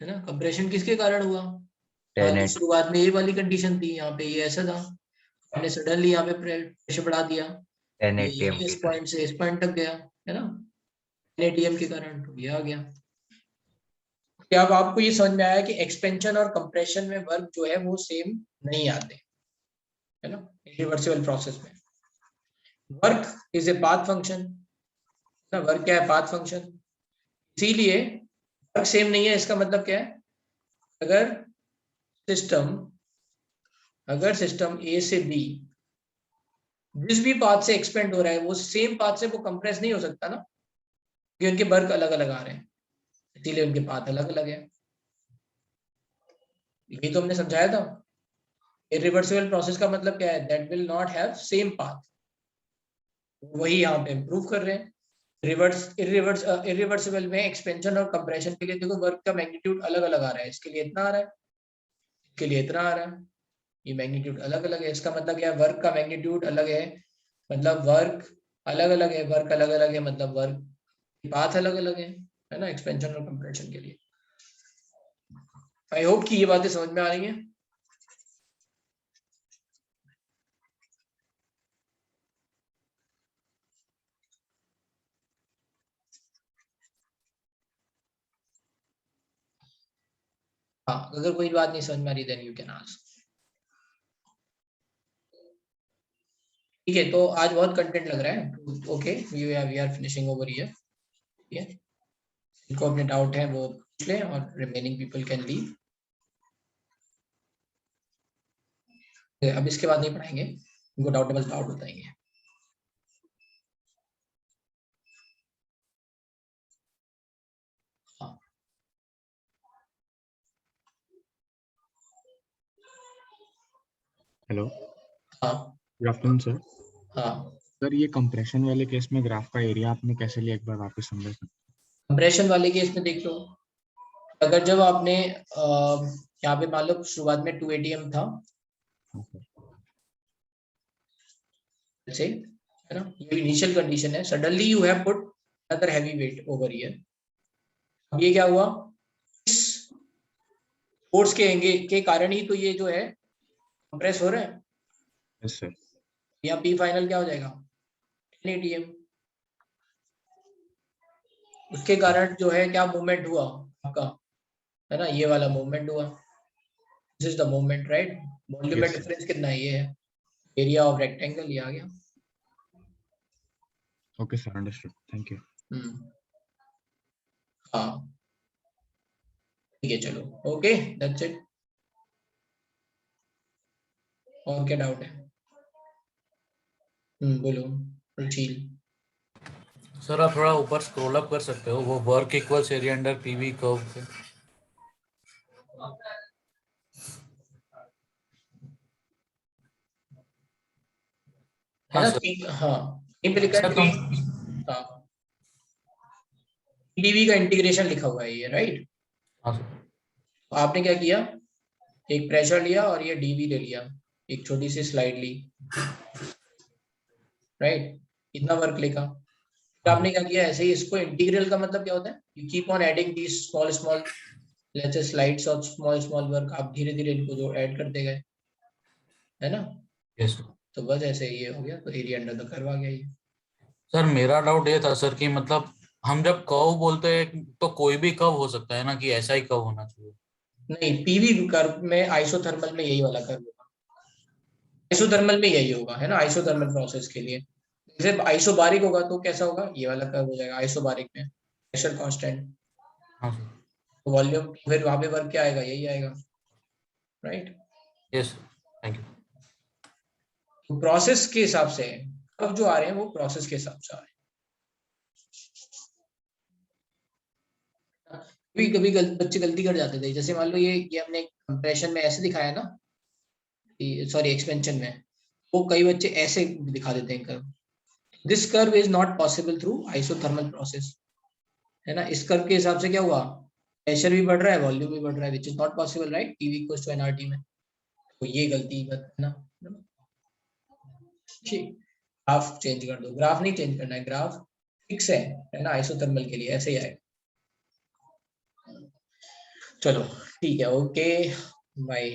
है ना, कंप्रेशन किसके कारण हुआ। हाँ, 10 तो एट शुरुआत में ये वाली कंडीशन थी, यहाँ पे ये ऐसा था, हमने सडनली यहाँ पे प्रेशर बढ़ा दिया, 10 ये एटीएम इस की पॉइंट से इस पॉइंट तक गया, है ना, एटीएम के कारण तो ये आ गया। क्या अब आपको ये समझ में आया कि एक्सपेंशन और कंप्रेशन में वर्क जो है वो सेम नहीं आते, है ना, रिवर्सिबल प्रोसेस में। Work is a path function, ना, वर्क क्या है, पाथ फंक्शन, इसीलिए वर्क सेम नहीं है। इसका मतलब क्या है, अगर सिस्टम अगर सिस्टम ए से बी जिस भी पाथ से एक्सपेंड हो रहा है, वो सेम पाथ से वो कंप्रेस नहीं हो सकता ना, क्योंकि उनके वर्क अलग अलग आ रहे हैं, इसीलिए उनके पाथ अलग अलग है। यही तो हमने समझाया था। इरिवर्सिबल प्रोसेस का मतलब क्या है, that will not have same path, वही यहाँ पे इम्प्रूव कर रहे हैं। इरिवर्सिबल में एक्सपेंशन और कंप्रेशन के लिए देखो वर्क का मैग्नीट्यूड अलग अलग आ रहा है, इसके लिए इतना आ रहा है, इसके लिए इतना आ रहा है, ये मैग्नीट्यूड अलग अलग है। इसका मतलब क्या है, वर्क का मैग्नीट्यूड अलग है, मतलब वर्क अलग अलग है, वर्क अलग अलग है मतलब वर्क पाथ अलग अलग है ना, एक्सपेंशन और कंप्रेशन के लिए। आई होप कि ये बातें समझ में आ रही हैं। हाँ, अगर कोई बात नहीं समझ में आ रही देन यू कैन आस्क। ठीक है, तो आज बहुत कंटेंट लग रहा है। Okay, we are finishing over here. ठीक है, इनको अपने डाउट है वो पूछ लें और रिमेनिंग पीपल कैन लीव। अब इसके बाद नहीं पढ़ाएंगे, इनको डाउट है बस डाउट बताएंगे। हाँ हेलो, हाँ गुड आफ्टरनून सर। हाँ। सर ये कंप्रेशन वाले केस में ग्राफ का एरिया आपने कैसे लिया, एक बार वापस समझा सकते कंप्रेशन वाले केस में देख लो, अगर जब आपने यहाँ पे मान लो शुरुआत में 2 ATM था से, है ना, ये इनिशियल कंडीशन है, suddenly you have put another heavy weight over here. अब ये क्या हुआ, इस फोर्स के कारण ही तो ये जो है कंप्रेस हो रहा है। हैं। Yes sir. यहाँ पी फाइनल क्या हो जाएगा, 10 ATM। उसके कारण जो है क्या मूवमेंट हुआ आपका, है ना, ये वाला मूवमेंट हुआ। This is the movement, right. Volume में Yes, sir. डिफरेंस कितना है, ये है एरिया ऑफ रेक्टेंगल, ये आ गया। Okay sir, understood, thank you. हाँ ठीक है, चलो ओके, दैट्स इट। और क्या डाउट है? बोलो रुचिल। सर आप थोड़ा ऊपर स्क्रॉल अप कर सकते हो, वो work equals area under PV curve पे। है हाँ ना, सर। हाँ इन पे लिखा है सर हाँ, पीडीवी का इंटीग्रेशन लिखा हुआ है ये, राइट। हाँ सर। आपने क्या किया, एक प्रेशर लिया और ये डीवी ले लिया, एक छोटी सी स्लाइड ली, राइट, इतना वर्क लेगा। फिर आपने क्या किया, ऐसे ही इसको इंटीग्रल का मतलब क्या होता है, you keep on adding these small small let's say slides of small small work, आप धीरे धीरे इनको जो ऐड करते गए, है ना। यस तो बस ऐसे ये हो गया, तो एरिया अंडर द कर्व आ गया ये। सर, मेरा डाउट ये था सर कि मतलब हम जब कर्व बोलते हैं तो कोई भी कर्व हो सकता है ना, कि ऐसा ही कर्व होना चाहिए? नहीं, पीवी कर्व में आइसोथर्मल में यही वाला कर्व होगा, आइसोथर्मल में यही होगा, है ना, आइसोथर्मल प्रोसेस के लिए। जैसे आइसोबारिक होगा तो कैसा होगा, ये वाला कर्व हो जाएगा आइसोबारिक में, प्रेशर कांस्टेंट, हाँ सर। वॉल्यूम, फिर वहां पे वर्क क्या आएगा, यही आएगा, राइट। Yes, thank you. तो प्रोसेस के हिसाब से अब जो आ रहे हैं वो प्रोसेस के हिसाब से आ रहे हैं। कभी कभी बच्चे गलती कर जाते थे, जैसे मान लो ये हमने कंप्रेशन में ऐसे दिखाया ना, सॉरी एक्सपेंशन में, वो कई बच्चे ऐसे दिखा देते हैं curve. This curve is not possible through isothermal process, है ना। इस कर्व के हिसाब से क्या हुआ, प्रेशर भी बढ़ रहा है, वॉल्यूम भी बढ़ रहा है, which is not possible, right, TV equals to NRT में। तो ये गलती मत है ना। ठीक, ग्राफ चेंज कर दो, ग्राफ नहीं चेंज करना है, ग्राफ फिक्स है ना, आइसोथर्मल के लिए ऐसे ही आएगा। चलो ठीक है, ओके बाय।